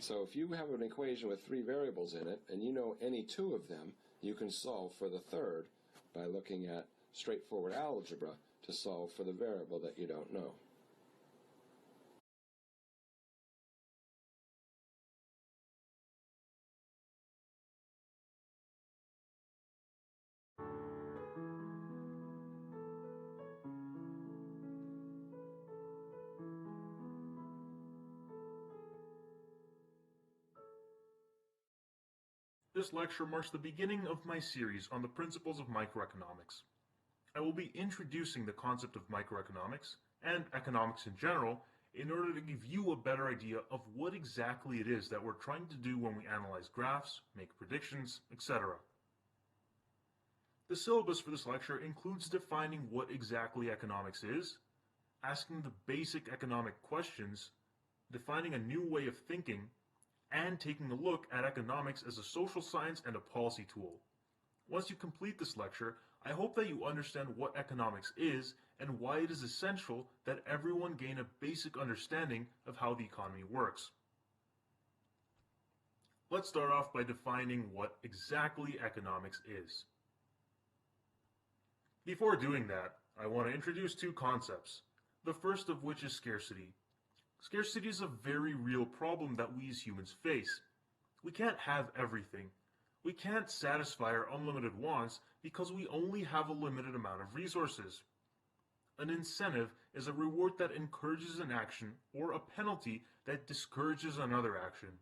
So if you have an equation with three variables in it, and you know any two of them, you can solve for the third by looking at straightforward algebra to solve for the variable that you don't know. This lecture marks the beginning of my series on the principles of microeconomics. I will be introducing the concept of microeconomics and economics in general in order to give you a better idea of what exactly it is that we're trying to do when we analyze graphs, make predictions, etc. The syllabus for this lecture includes defining what exactly economics is, asking the basic economic questions, defining a new way of thinking, and taking a look at economics as a social science and a policy tool. Once you complete this lecture, I hope that you understand what economics is and why it is essential that everyone gain a basic understanding of how the economy works. Let's start off by defining what exactly economics is. Before doing that, I want to introduce two concepts, the first of which is scarcity. Scarcity is a very real problem that we as humans face. We can't have everything. We can't satisfy our unlimited wants because we only have a limited amount of resources. An incentive is a reward that encourages an action or a penalty that discourages another action.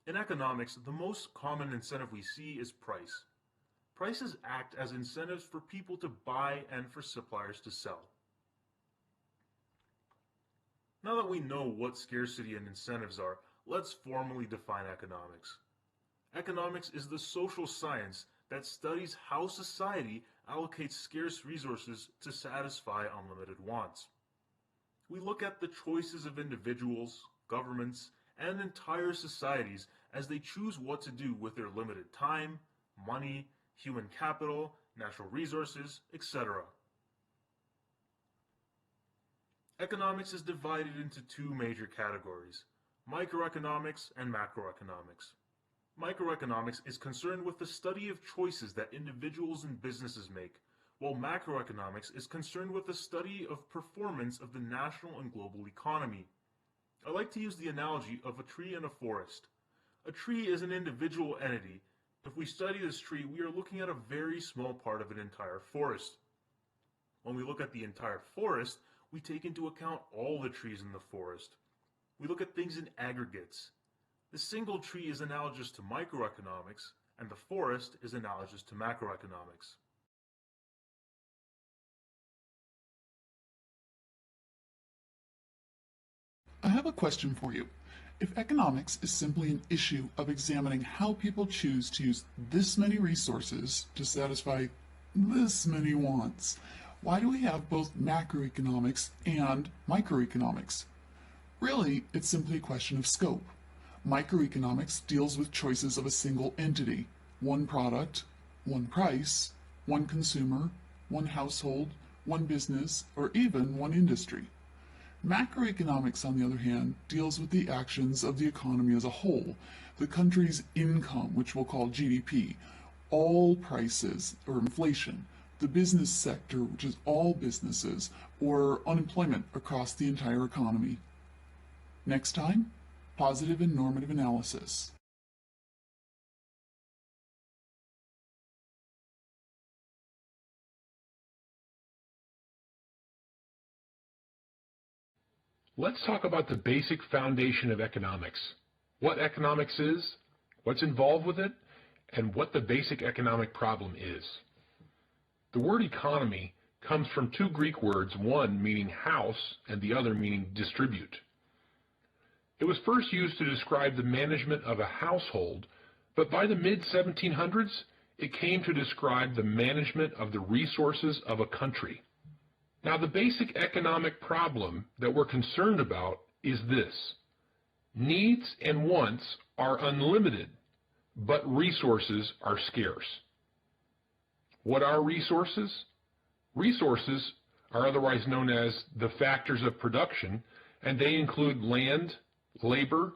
In economics, the most common incentive we see is price. Prices act as incentives for people to buy and for suppliers to sell. Now that we know what scarcity and incentives are, let's formally define economics. Economics is the social science that studies how society allocates scarce resources to satisfy unlimited wants. We look at the choices of individuals, governments, and entire societies as they choose what to do with their limited time, money, human capital, natural resources, etc. Economics is divided into two major categories, microeconomics and macroeconomics. Microeconomics is concerned with the study of choices that individuals and businesses make, while macroeconomics is concerned with the study of performance of the national and global economy. I like to use the analogy of a tree and a forest. A tree is an individual entity. If we study this tree, we are looking at a very small part of an entire forest. When we look at the entire forest, we take into account all the trees in the forest. We look at things in aggregates. The single tree is analogous to microeconomics, and the forest is analogous to macroeconomics. I have a question for you. If economics is simply an issue of examining how people choose to use this many resources to satisfy this many wants, why do we have both macroeconomics and microeconomics? Really, it's simply a question of scope. Microeconomics deals with choices of a single entity, one product, one price, one consumer, one household, one business, or even one industry. Macroeconomics, on the other hand, deals with the actions of the economy as a whole, the country's income, which we'll call GDP, all prices, or inflation, the business sector, which is all businesses, or unemployment across the entire economy. Next time, positive and normative analysis. Let's talk about the basic foundation of economics. What economics is, what's involved with it, and what the basic economic problem is. The word economy comes from two Greek words, one meaning house and the other meaning distribute. It was first used to describe the management of a household, but by the mid-1700s, it came to describe the management of the resources of a country. Now, the basic economic problem that we're concerned about is this. Needs and wants are unlimited, but resources are scarce. What are resources? Resources are otherwise known as the factors of production, and they include land, labor,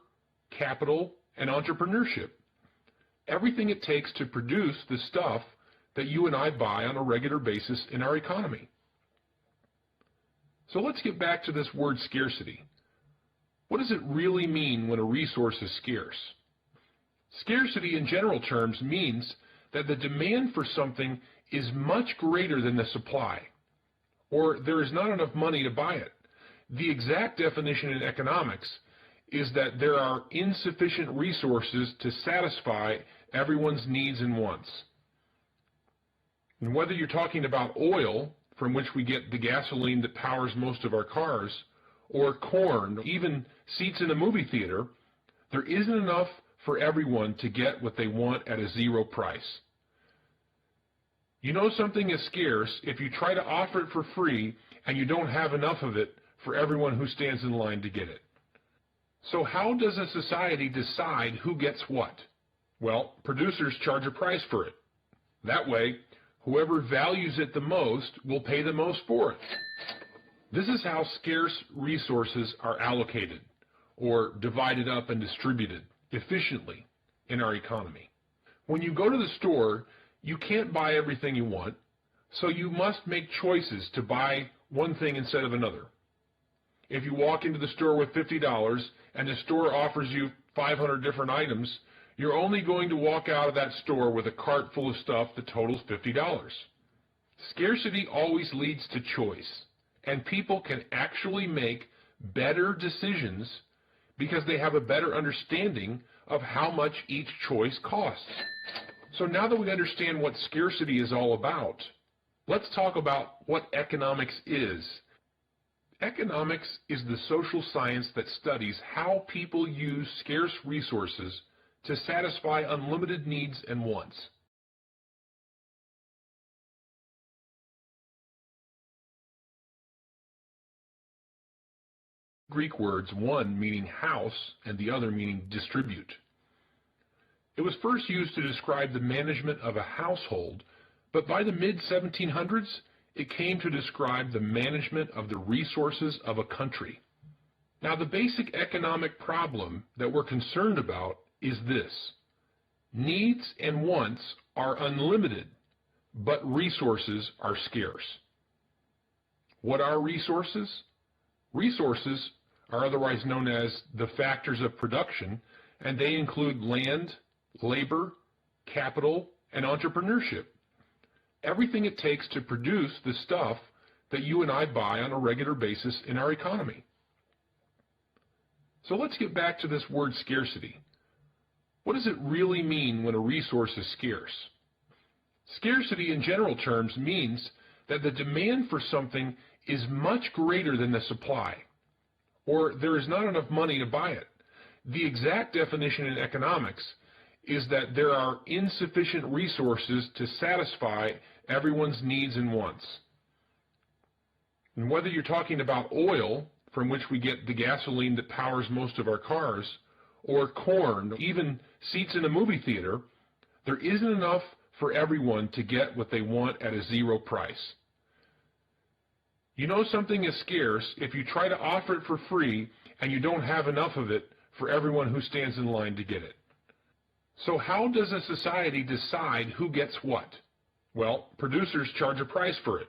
capital, and entrepreneurship. Everything it takes to produce the stuff that you and I buy on a regular basis in our economy. So let's get back to this word scarcity. What does it really mean when a resource is scarce? Scarcity in general terms means that the demand for something is much greater than the supply, or there is not enough money to buy it. The exact definition in economics is that there are insufficient resources to satisfy everyone's needs and wants. And whether you're talking about oil, from which we get the gasoline that powers most of our cars, or corn, even seats in a movie theater, there isn't enough for everyone to get what they want at a zero price. You know something is scarce if you try to offer it for free and you don't have enough of it for everyone who stands in line to get it. So how does a society decide who gets what? Well, producers charge a price for it. That way, whoever values it the most will pay the most for it. This is how scarce resources are allocated, or divided up and distributed efficiently in our economy. When you go to the store, you can't buy everything you want, so you must make choices to buy one thing instead of another. If you walk into the store with $50 and the store offers you 500 different items, you're only going to walk out of that store with a cart full of stuff that totals $50. Scarcity always leads to choice, and people can actually make better decisions because they have a better understanding of how much each choice costs. So now that we understand what scarcity is all about, let's talk about what economics is. Economics is the social science that studies how people use scarce resources to satisfy unlimited needs and wants. Greek words, one meaning house and the other meaning distribute. It was first used to describe the management of a household, but by the mid-1700s, it came to describe the management of the resources of a country. Now, the basic economic problem that we're concerned about is this: needs and wants are unlimited, but resources are scarce. What are resources? Resources are otherwise known as the factors of production, and they include land, labor, capital, and entrepreneurship. Everything it takes to produce the stuff that you and I buy on a regular basis in our economy. So let's get back to this word scarcity. What does it really mean when a resource is scarce? Scarcity in general terms means that the demand for something is much greater than the supply, or there is not enough money to buy it. The exact definition in economics is that there are insufficient resources to satisfy everyone's needs and wants. And whether you're talking about oil, from which we get the gasoline that powers most of our cars, or corn, even seats in a movie theater, there isn't enough for everyone to get what they want at a zero price. You know something is scarce if you try to offer it for free and you don't have enough of it for everyone who stands in line to get it. So how does a society decide who gets what? Well, producers charge a price for it.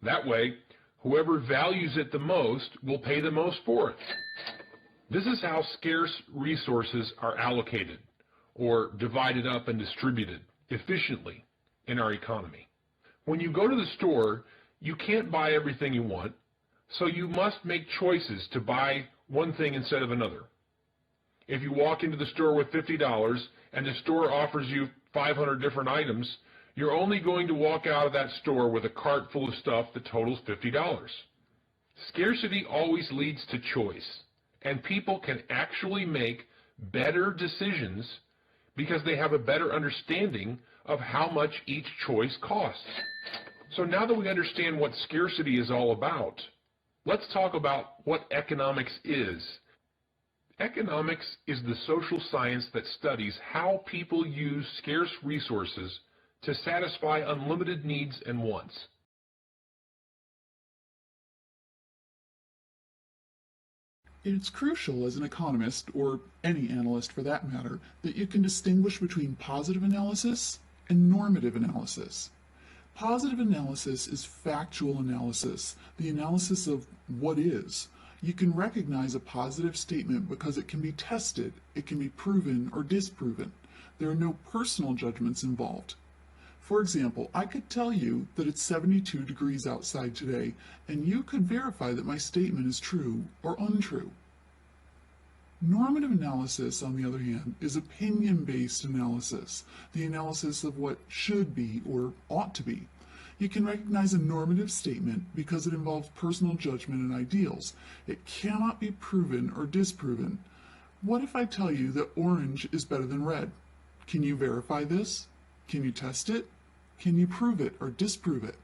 That way, whoever values it the most will pay the most for it. This is how scarce resources are allocated, or divided up and distributed efficiently in our economy. When you go to the store, you can't buy everything you want, so you must make choices to buy one thing instead of another. If you walk into the store with $50 and the store offers you 500 different items, you're only going to walk out of that store with a cart full of stuff that totals $50. Scarcity always leads to choice, and people can actually make better decisions because they have a better understanding of how much each choice costs. So now that we understand what scarcity is all about, let's talk about what economics is. Economics is the social science that studies how people use scarce resources to satisfy unlimited needs and wants. It's crucial as an economist, or any analyst for that matter, that you can distinguish between positive analysis and normative analysis. Positive analysis is factual analysis, the analysis of what is. You can recognize a positive statement because it can be tested, it can be proven or disproven. There are no personal judgments involved. For example, I could tell you that it's 72 degrees outside today, and you could verify that my statement is true or untrue. Normative analysis, on the other hand, is opinion-based analysis, the analysis of what should be or ought to be. You can recognize a normative statement because it involves personal judgment and ideals. It cannot be proven or disproven. What if I tell you that orange is better than red? Can you verify this? Can you test it? Can you prove it or disprove it?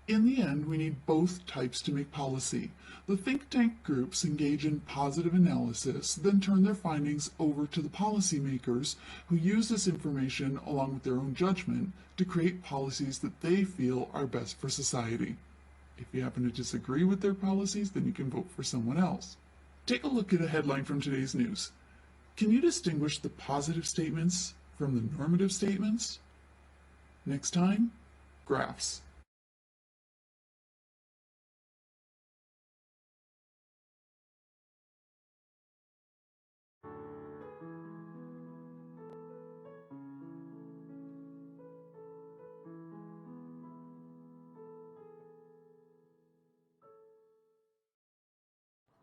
In the end, we need both types to make policy. The think tank groups engage in positive analysis, then turn their findings over to the policymakers who use this information along with their own judgment to create policies that they feel are best for society. If you happen to disagree with their policies, then you can vote for someone else. Take a look at a headline from today's news. Can you distinguish the positive statements from the normative statements? Next time, graphs.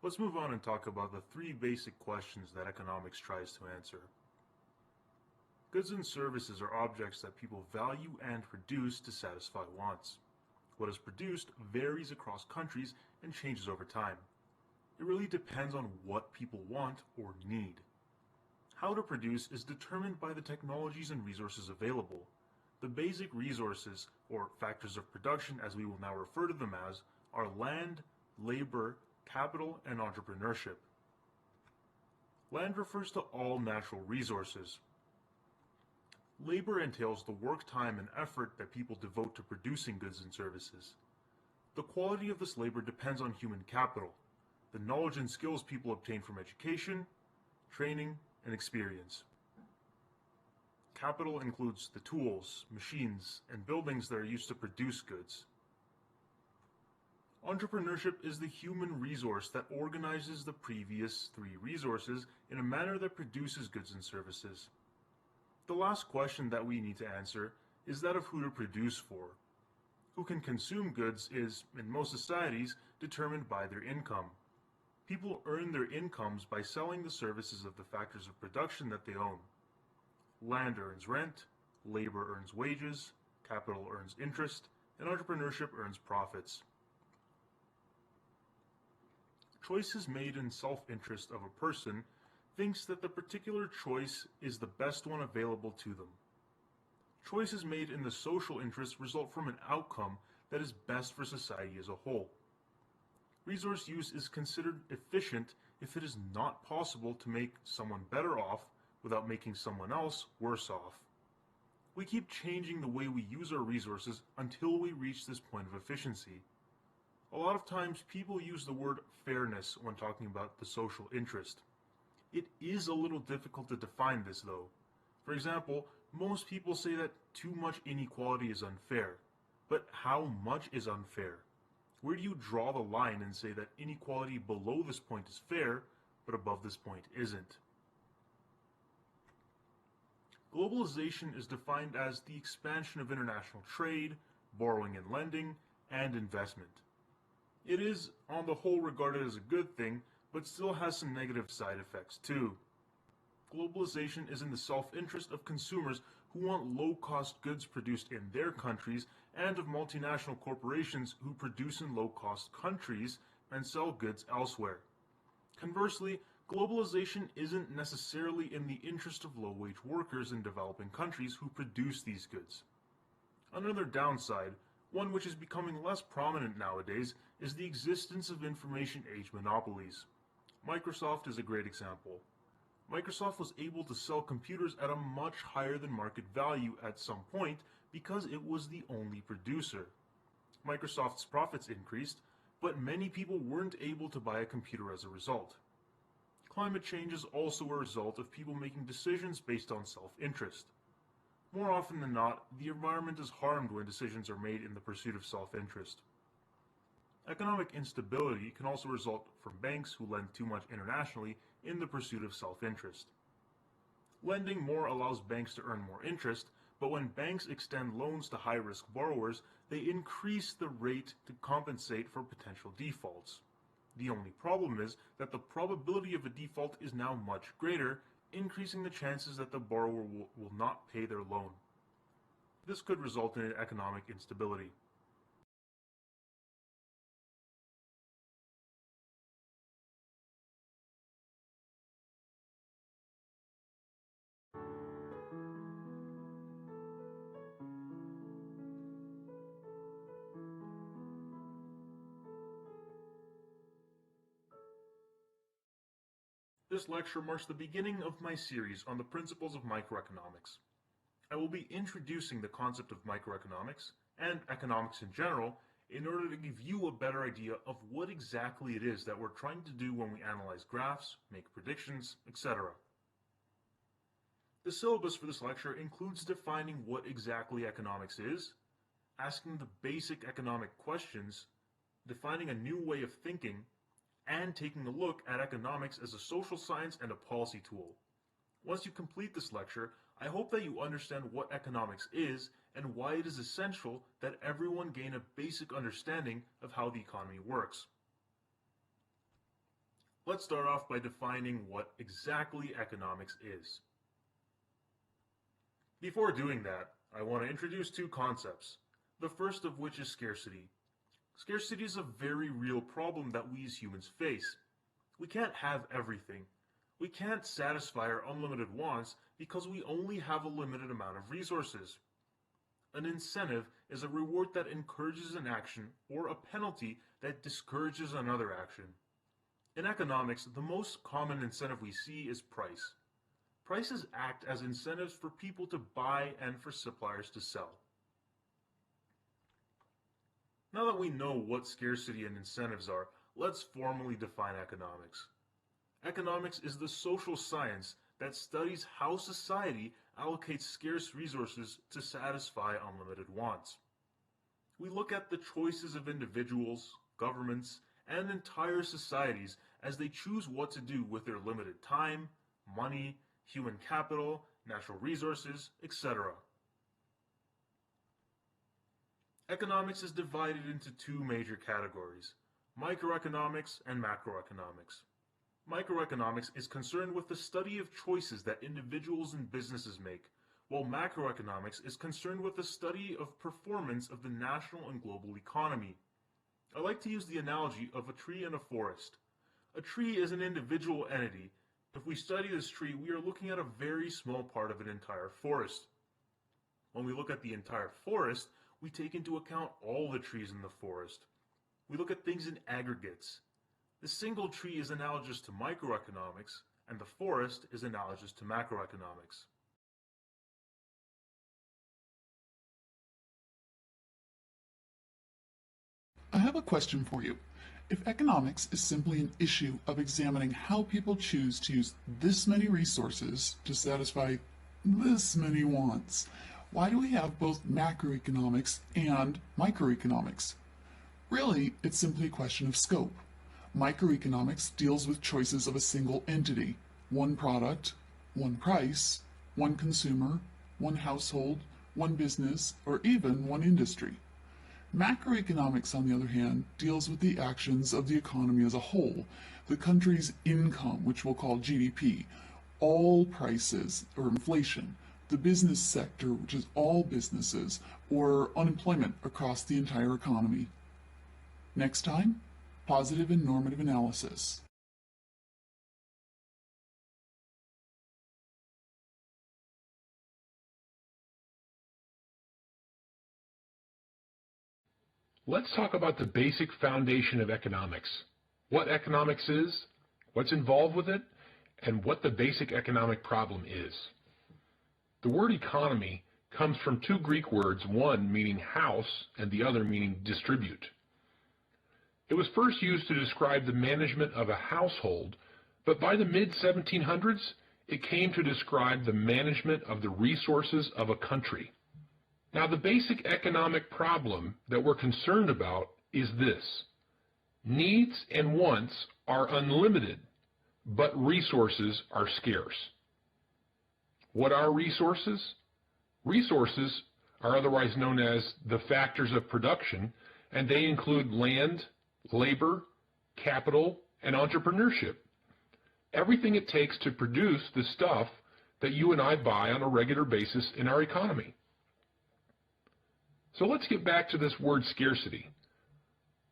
Let's move on and talk about the three basic questions that economics tries to answer. Goods and services are objects that people value and produce to satisfy wants. What is produced varies across countries and changes over time. It really depends on what people want or need. How to produce is determined by the technologies and resources available. The basic resources, or factors of production as we will now refer to them as, are land, labor, capital, and entrepreneurship. Land refers to all natural resources. Labor entails the work, time, and effort that people devote to producing goods and services. The quality of this labor depends on human capital, the knowledge and skills people obtain from education, training, and experience. Capital includes the tools, machines, and buildings that are used to produce goods. Entrepreneurship is the human resource that organizes the previous three resources in a manner that produces goods and services. The last question that we need to answer is that of who to produce for. Who can consume goods is, in most societies, determined by their income. People earn their incomes by selling the services of the factors of production that they own. Land earns rent, labor earns wages, capital earns interest, and entrepreneurship earns profits. Choices made in self-interest of a person thinks that the particular choice is the best one available to them. Choices made in the social interest result from an outcome that is best for society as a whole. Resource use is considered efficient if it is not possible to make someone better off without making someone else worse off. We keep changing the way we use our resources until we reach this point of efficiency. A lot of times people use the word fairness when talking about the social interest. It is a little difficult to define this though. For example, most people say that too much inequality is unfair. But how much is unfair? Where do you draw the line and say that inequality below this point is fair, but above this point isn't? Globalization is defined as the expansion of international trade, borrowing and lending, and investment. It is, on the whole, regarded as a good thing, but still has some negative side effects too. Globalization is in the self-interest of consumers who want low-cost goods produced in their countries and of multinational corporations who produce in low-cost countries and sell goods elsewhere. Conversely, globalization isn't necessarily in the interest of low-wage workers in developing countries who produce these goods. Another downside, one which is becoming less prominent nowadays, is the existence of information age monopolies. Microsoft is a great example. Microsoft was able to sell computers at a much higher than market value at some point because it was the only producer. Microsoft's profits increased, but many people weren't able to buy a computer as a result. Climate change is also a result of people making decisions based on self-interest. More often than not, the environment is harmed when decisions are made in the pursuit of self-interest. Economic instability can also result from banks who lend too much internationally in the pursuit of self-interest. Lending more allows banks to earn more interest, but when banks extend loans to high-risk borrowers, they increase the rate to compensate for potential defaults. The only problem is that the probability of a default is now much greater, increasing the chances that the borrower will not pay their loan. This could result in economic instability. This lecture marks the beginning of my series on the principles of microeconomics. I will be introducing the concept of microeconomics and economics in general in order to give you a better idea of what exactly it is that we're trying to do when we analyze graphs, make predictions, etc. The syllabus for this lecture includes defining what exactly economics is, asking the basic economic questions, defining a new way of thinking, and taking a look at economics as a social science and a policy tool. Once you complete this lecture, I hope that you understand what economics is and why it is essential that everyone gain a basic understanding of how the economy works. Let's start off by defining what exactly economics is. Before doing that, I want to introduce two concepts, the first of which is scarcity. Scarcity is a very real problem that we as humans face. We can't have everything. We can't satisfy our unlimited wants because we only have a limited amount of resources. An incentive is a reward that encourages an action or a penalty that discourages another action. In economics, the most common incentive we see is price. Prices act as incentives for people to buy and for suppliers to sell. Now that we know what scarcity and incentives are, let's formally define economics. Economics is the social science that studies how society allocates scarce resources to satisfy unlimited wants. We look at the choices of individuals, governments, and entire societies as they choose what to do with their limited time, money, human capital, natural resources, etc. Economics is divided into two major categories, microeconomics and macroeconomics. Microeconomics is concerned with the study of choices that individuals and businesses make, while macroeconomics is concerned with the study of performance of the national and global economy. I like to use the analogy of a tree and a forest. A tree is an individual entity. If we study this tree, we are looking at a very small part of an entire forest. When we look at the entire forest, we take into account all the trees in the forest. We look at things in aggregates. The single tree is analogous to microeconomics, and the forest is analogous to macroeconomics. I have a question for you. If economics is simply an issue of examining how people choose to use this many resources to satisfy this many wants, why do we have both macroeconomics and microeconomics? Really, it's simply a question of scope. Microeconomics deals with choices of a single entity, one product, one price, one consumer, one household, one business, or even one industry. Macroeconomics, on the other hand, deals with the actions of the economy as a whole, the country's income, which we'll call GDP, all prices, or inflation, the business sector, which is all businesses, or unemployment across the entire economy. Next time, positive and normative analysis. Let's talk about the basic foundation of economics. What economics is, what's involved with it, and what the basic economic problem is. The word economy comes from two Greek words, one meaning house and the other meaning distribute. It was first used to describe the management of a household, but by the mid-1700s, it came to describe the management of the resources of a country. Now, the basic economic problem that we're concerned about is this. Needs and wants are unlimited, but resources are scarce. What are resources? Resources are otherwise known as the factors of production, and they include land, labor, capital, and entrepreneurship. Everything it takes to produce the stuff that you and I buy on a regular basis in our economy. So let's get back to this word scarcity.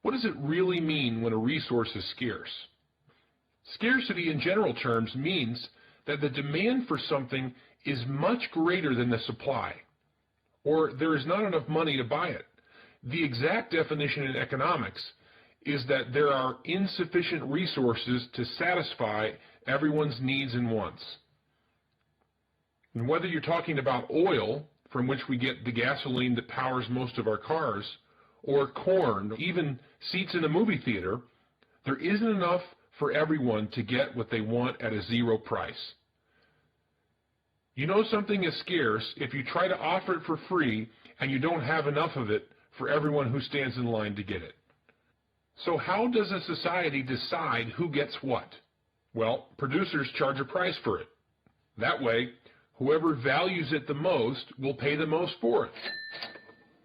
What does it really mean when a resource is scarce? Scarcity in general terms means that the demand for something is much greater than the supply, or there is not enough money to buy it. The exact definition in economics is that there are insufficient resources to satisfy everyone's needs and wants. And whether you're talking about oil, from which we get the gasoline that powers most of our cars, or corn, even seats in a movie theater, there isn't enough for everyone to get what they want at a zero price. You know something is scarce if you try to offer it for free and you don't have enough of it for everyone who stands in line to get it. So how does a society decide who gets what? Well, producers charge a price for it. That way, whoever values it the most will pay the most for it.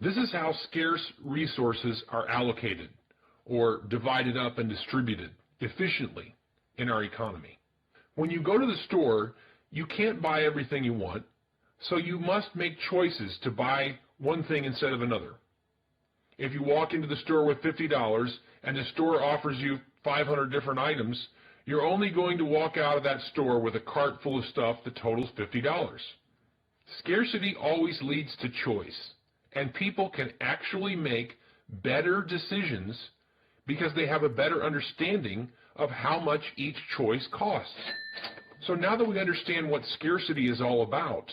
This is how scarce resources are allocated or divided up and distributed efficiently in our economy. When you go to the store, you can't buy everything you want, so you must make choices to buy one thing instead of another. If you walk into the store with $50 and the store offers you 500 different items, you're only going to walk out of that store with a cart full of stuff that totals $50. Scarcity always leads to choice, and people can actually make better decisions because they have a better understanding of how much each choice costs. So now that we understand what scarcity is all about,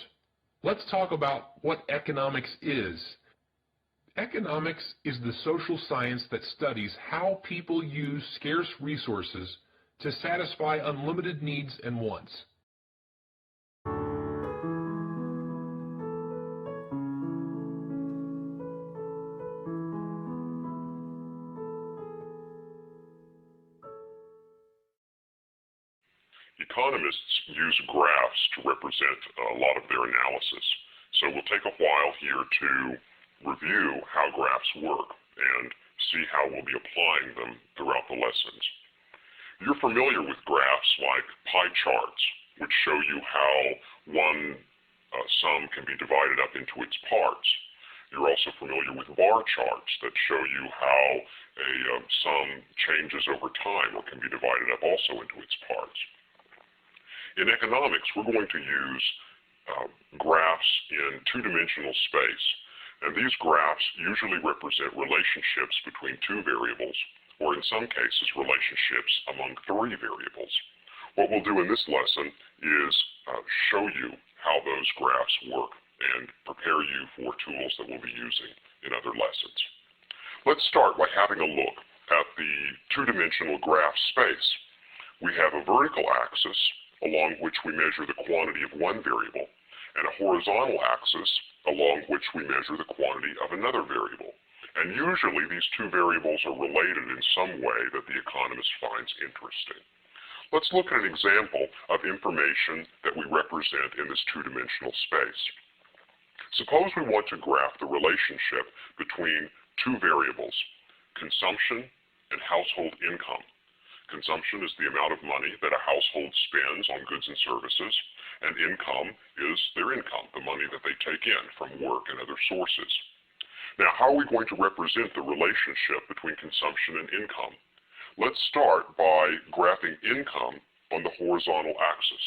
let's talk about what economics is. Economics is the social science that studies how people use scarce resources to satisfy unlimited needs and wants. Economists use graphs to represent a lot of their analysis. So we'll take a while here to review how graphs work and see how we'll be applying them throughout the lessons. You're familiar with graphs like pie charts, which show you how one sum can be divided up into its parts. You're also familiar with bar charts that show you how a sum changes over time or can be divided up also into its parts. In economics, we're going to use graphs in two-dimensional space, and these graphs usually represent relationships between two variables, or in some cases, relationships among three variables. What we'll do in this lesson is show you how those graphs work and prepare you for tools that we'll be using in other lessons. Let's start by having a look at the two-dimensional graph space. We have a vertical axis along which we measure the quantity of one variable, and a horizontal axis along which we measure the quantity of another variable. And usually these two variables are related in some way that the economist finds interesting. Let's look at an example of information that we represent in this two-dimensional space. Suppose we want to graph the relationship between two variables, consumption and household income. Consumption is the amount of money that a household spends on goods and services, and income is their income, the money that they take in from work and other sources. Now, how are we going to represent the relationship between consumption and income? Let's start by graphing income on the horizontal axis,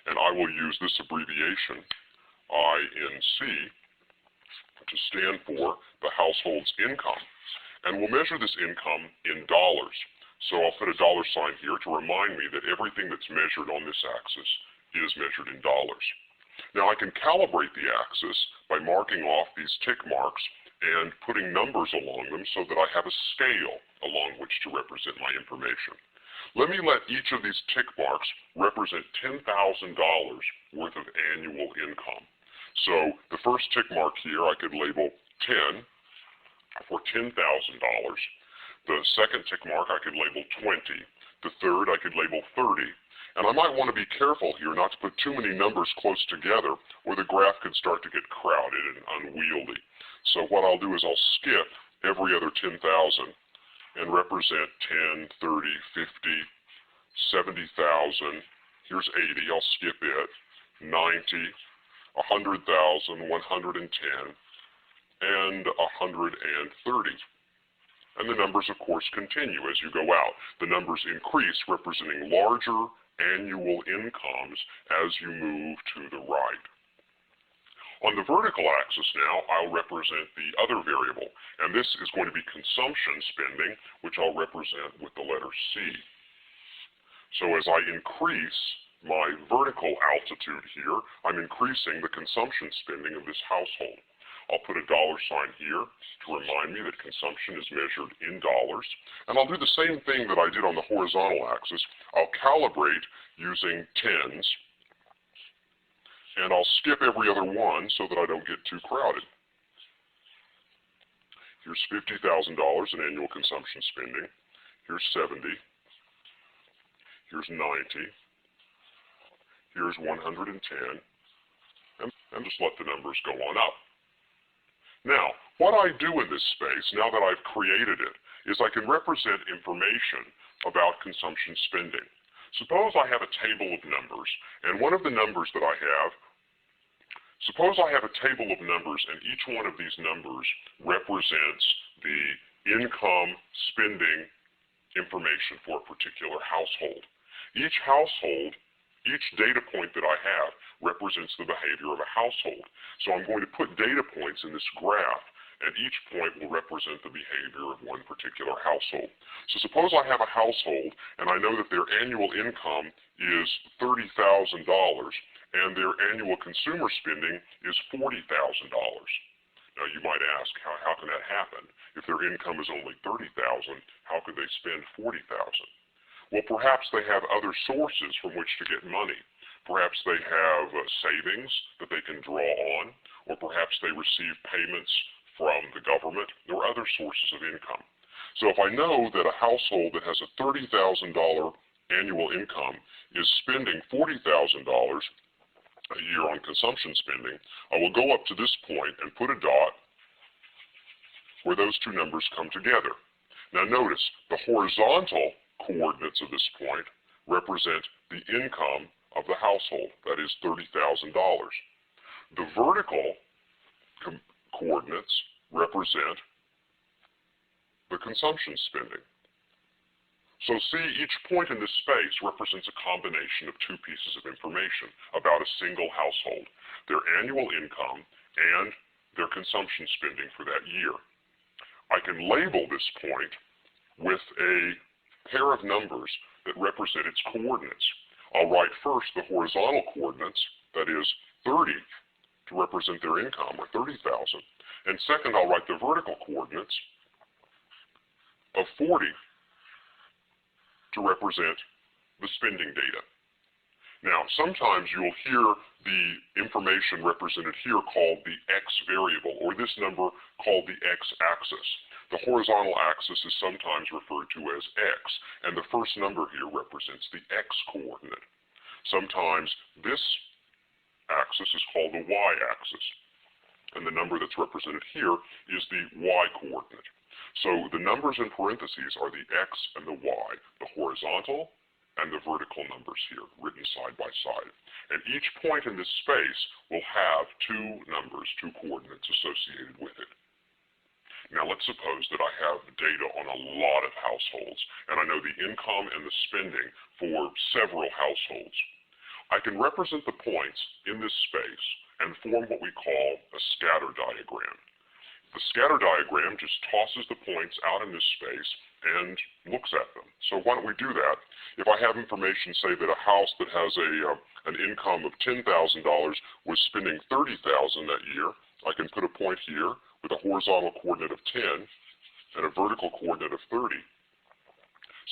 and I will use this abbreviation, INC, to stand for the household's income. And we'll measure this income in dollars. So I'll put a dollar sign here to remind me that everything that's measured on this axis is measured in dollars. Now I can calibrate the axis by marking off these tick marks and putting numbers along them so that I have a scale along which to represent my information. Let me let each of these tick marks represent $10,000 worth of annual income. So the first tick mark here I could label 10 for $10,000. The second tick mark I could label 20. The third I could label 30. And I might want to be careful here not to put too many numbers close together or the graph could start to get crowded and unwieldy. So what I'll do is I'll skip every other 10,000 and represent 10, 30, 50, 70,000. Here's 80, I'll skip it. 90, 100,000, 110, and 130. And the numbers, of course, continue as you go out. The numbers increase, representing larger annual incomes as you move to the right. On the vertical axis now, I'll represent the other variable, and this is going to be consumption spending, which I'll represent with the letter C. So as I increase my vertical altitude here, I'm increasing the consumption spending of this household. I'll put a dollar sign here to remind me that consumption is measured in dollars. And I'll do the same thing that I did on the horizontal axis. I'll calibrate using tens, and I'll skip every other one so that I don't get too crowded. Here's $50,000 in annual consumption spending. Here's 70. Here's 90. Here's 110. And just let the numbers go on up. Now, what I do in this space, now that I've created it, is I can represent information about consumption spending. Suppose I have a table of numbers, and one of the numbers that I have, suppose I have a table of numbers, and each one of these numbers represents the income spending information for a particular household. Each household, each data point that I have represents the behavior of a household. So I'm going to put data points in this graph, and each point will represent the behavior of one particular household. So suppose I have a household, and I know that their annual income is $30,000, and their annual consumer spending is $40,000. Now you might ask, how can that happen? If their income is only $30,000, how could they spend $40,000? Well, perhaps they have other sources from which to get money. Perhaps they have savings that they can draw on, or perhaps they receive payments from the government or other sources of income. So if I know that a household that has a $30,000 annual income is spending $40,000 a year on consumption spending, I will go up to this point and put a dot where those two numbers come together. Now notice, the horizontal coordinates of this point represent the income of the household, that is $30,000. The vertical coordinates represent the consumption spending. So see, each point in this space represents a combination of two pieces of information about a single household, their annual income and their consumption spending for that year. I can label this point with a pair of numbers that represent its coordinates. I'll write first the horizontal coordinates, that is 30, to represent their income, or 30,000. And second, I'll write the vertical coordinates of 40 to represent the spending data. Now, sometimes you'll hear the information represented here called the x variable, or this number called the x-axis. The horizontal axis is sometimes referred to as x, and the first number here represents the x-coordinate. Sometimes this axis is called the y-axis, and the number that's represented here is the y-coordinate. So the numbers in parentheses are the x and the y, the horizontal and the vertical numbers here, written side by side. And each point in this space will have two numbers, two coordinates associated with it. Now let's suppose that I have data on a lot of households, and I know the income and the spending for several households. I can represent the points in this space and form what we call a scatter diagram. The scatter diagram just tosses the points out in this space and looks at them. So why don't we do that? If I have information, say that a house that has an income of $10,000 was spending $30,000 that year, I can put a point here with a horizontal coordinate of 10 and a vertical coordinate of 30.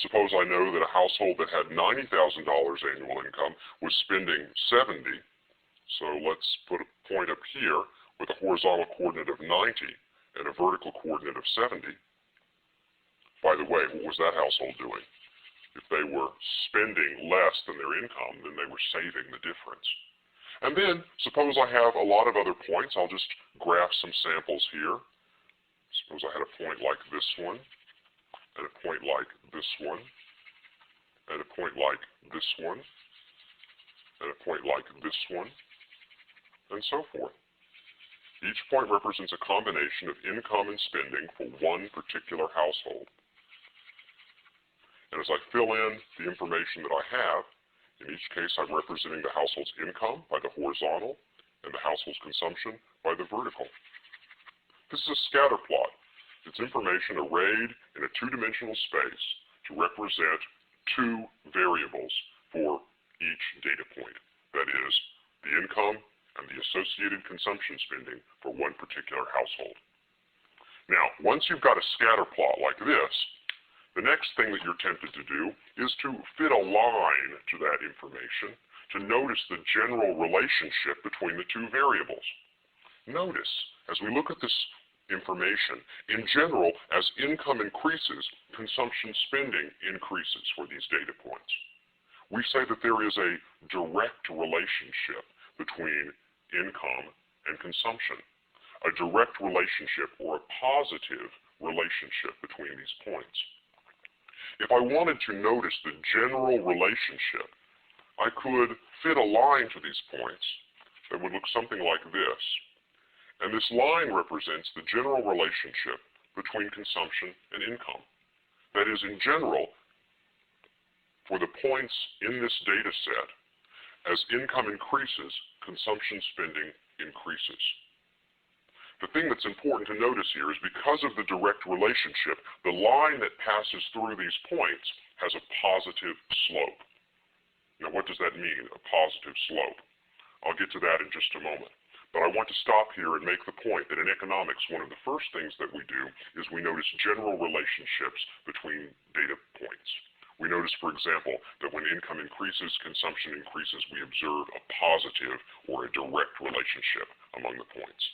Suppose I know that a household that had $90,000 annual income was spending 70. So let's put a point up here with a horizontal coordinate of 90 and a vertical coordinate of 70. By the way, what was that household doing? If they were spending less than their income, then they were saving the difference. And then, suppose I have a lot of other points. I'll just graph some samples here. Suppose I had a point like this one. and a point like this one, and a point like this one, and a point like this one, and so forth. Each point represents a combination of income and spending for one particular household. And as I fill in the information that I have, in each case I'm representing the household's income by the horizontal and the household's consumption by the vertical. This is a scatter plot. It's information arrayed in a two-dimensional space to represent two variables for each data point. That is, the income and the associated consumption spending for one particular household. Now, once you've got a scatter plot like this, the next thing that you're tempted to do is to fit a line to that information to notice the general relationship between the two variables. Notice, as we look at this information, in general, as income increases, consumption spending increases for these data points. We say that there is a direct relationship between income and consumption, a direct relationship or a positive relationship between these points. If I wanted to notice the general relationship, I could fit a line to these points that would look something like this. And this line represents the general relationship between consumption and income. That is, in general, for the points in this data set, as income increases, consumption spending increases. The thing that's important to notice here is because of the direct relationship, the line that passes through these points has a positive slope. Now, what does that mean, a positive slope? I'll get to that in just a moment. But I want to stop here and make the point that in economics, one of the first things that we do is we notice general relationships between data points. We notice, for example, that when income increases, consumption increases, we observe a positive or a direct relationship among the points.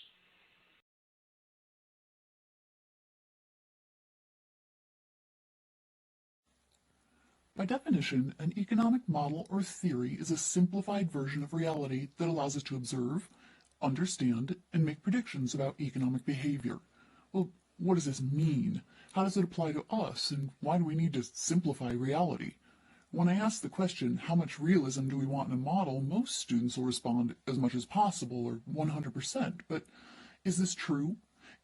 By definition, an economic model or theory is a simplified version of reality that allows us to observe, understand, and make predictions about economic behavior. Well, what does this mean? How does it apply to us, and why do we need to simplify reality? When I ask the question, how much realism do we want in a model, most students will respond as much as possible, or 100%. But is this true?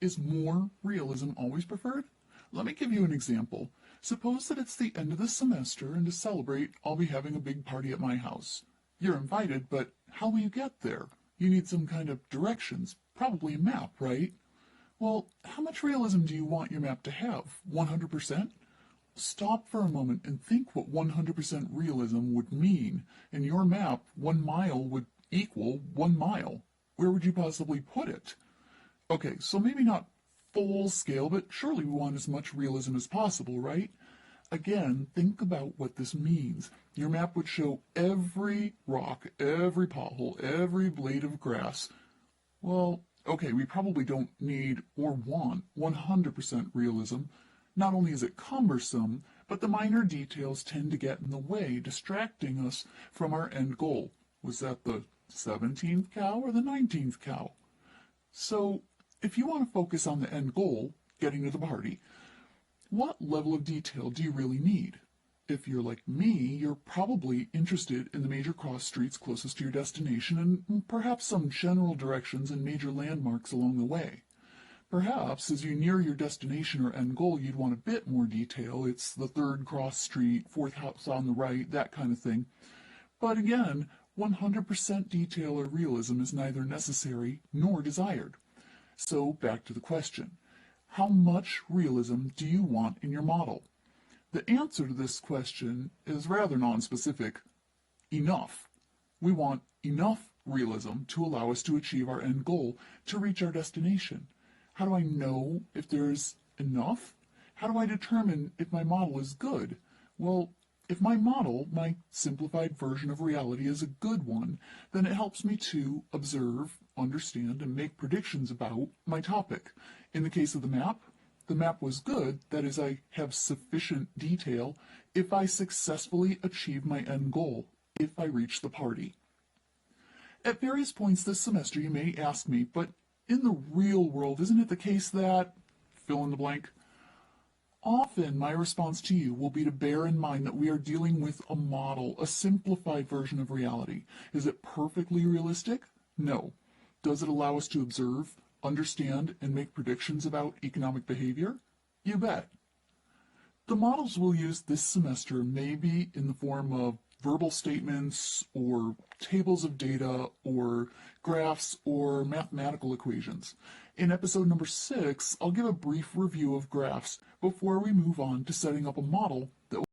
Is more realism always preferred? Let me give you an example. Suppose that it's the end of the semester, and to celebrate, I'll be having a big party at my house. You're invited, but how will you get there? You need some kind of directions, probably a map, right? Well, how much realism do you want your map to have? 100%? Stop for a moment and think what 100% realism would mean. In your map, 1 mile would equal 1 mile. Where would you possibly put it? Okay, so maybe not full scale, but surely we want as much realism as possible, right? Again, think about what this means. Your map would show every rock, every pothole, every blade of grass. Well, okay, we probably don't need or want 100% realism. Not only is it cumbersome, but the minor details tend to get in the way, distracting us from our end goal. Was that the 17th cow or the 19th cow? So, if you want to focus on the end goal, getting to the party, what level of detail do you really need? If you're like me, you're probably interested in the major cross streets closest to your destination and perhaps some general directions and major landmarks along the way. Perhaps as you near your destination or end goal, you'd want a bit more detail. It's the third cross street, fourth house on the right, that kind of thing. But again, 100% detail or realism is neither necessary nor desired. So back to the question, how much realism do you want in your model? The answer to this question is rather nonspecific. Enough. We want enough realism to allow us to achieve our end goal, to reach our destination. How do I know if there's enough? How do I determine if my model is good? Well, if my model, my simplified version of reality, is a good one, then it helps me to observe, understand, and make predictions about my topic. In the case of the map was good, that is, I have sufficient detail if I successfully achieve my end goal, if I reach the party. At various points this semester you may ask me, but in the real world, isn't it the case that, fill in the blank? Often, my response to you will be to bear in mind that we are dealing with a model, a simplified version of reality. Is it perfectly realistic? No. Does it allow us to observe, understand, and make predictions about economic behavior? You bet. The models we'll use this semester may be in the form of verbal statements or tables of data or graphs or mathematical equations. In episode number 6, I'll give a brief review of graphs before we move on to setting up a model that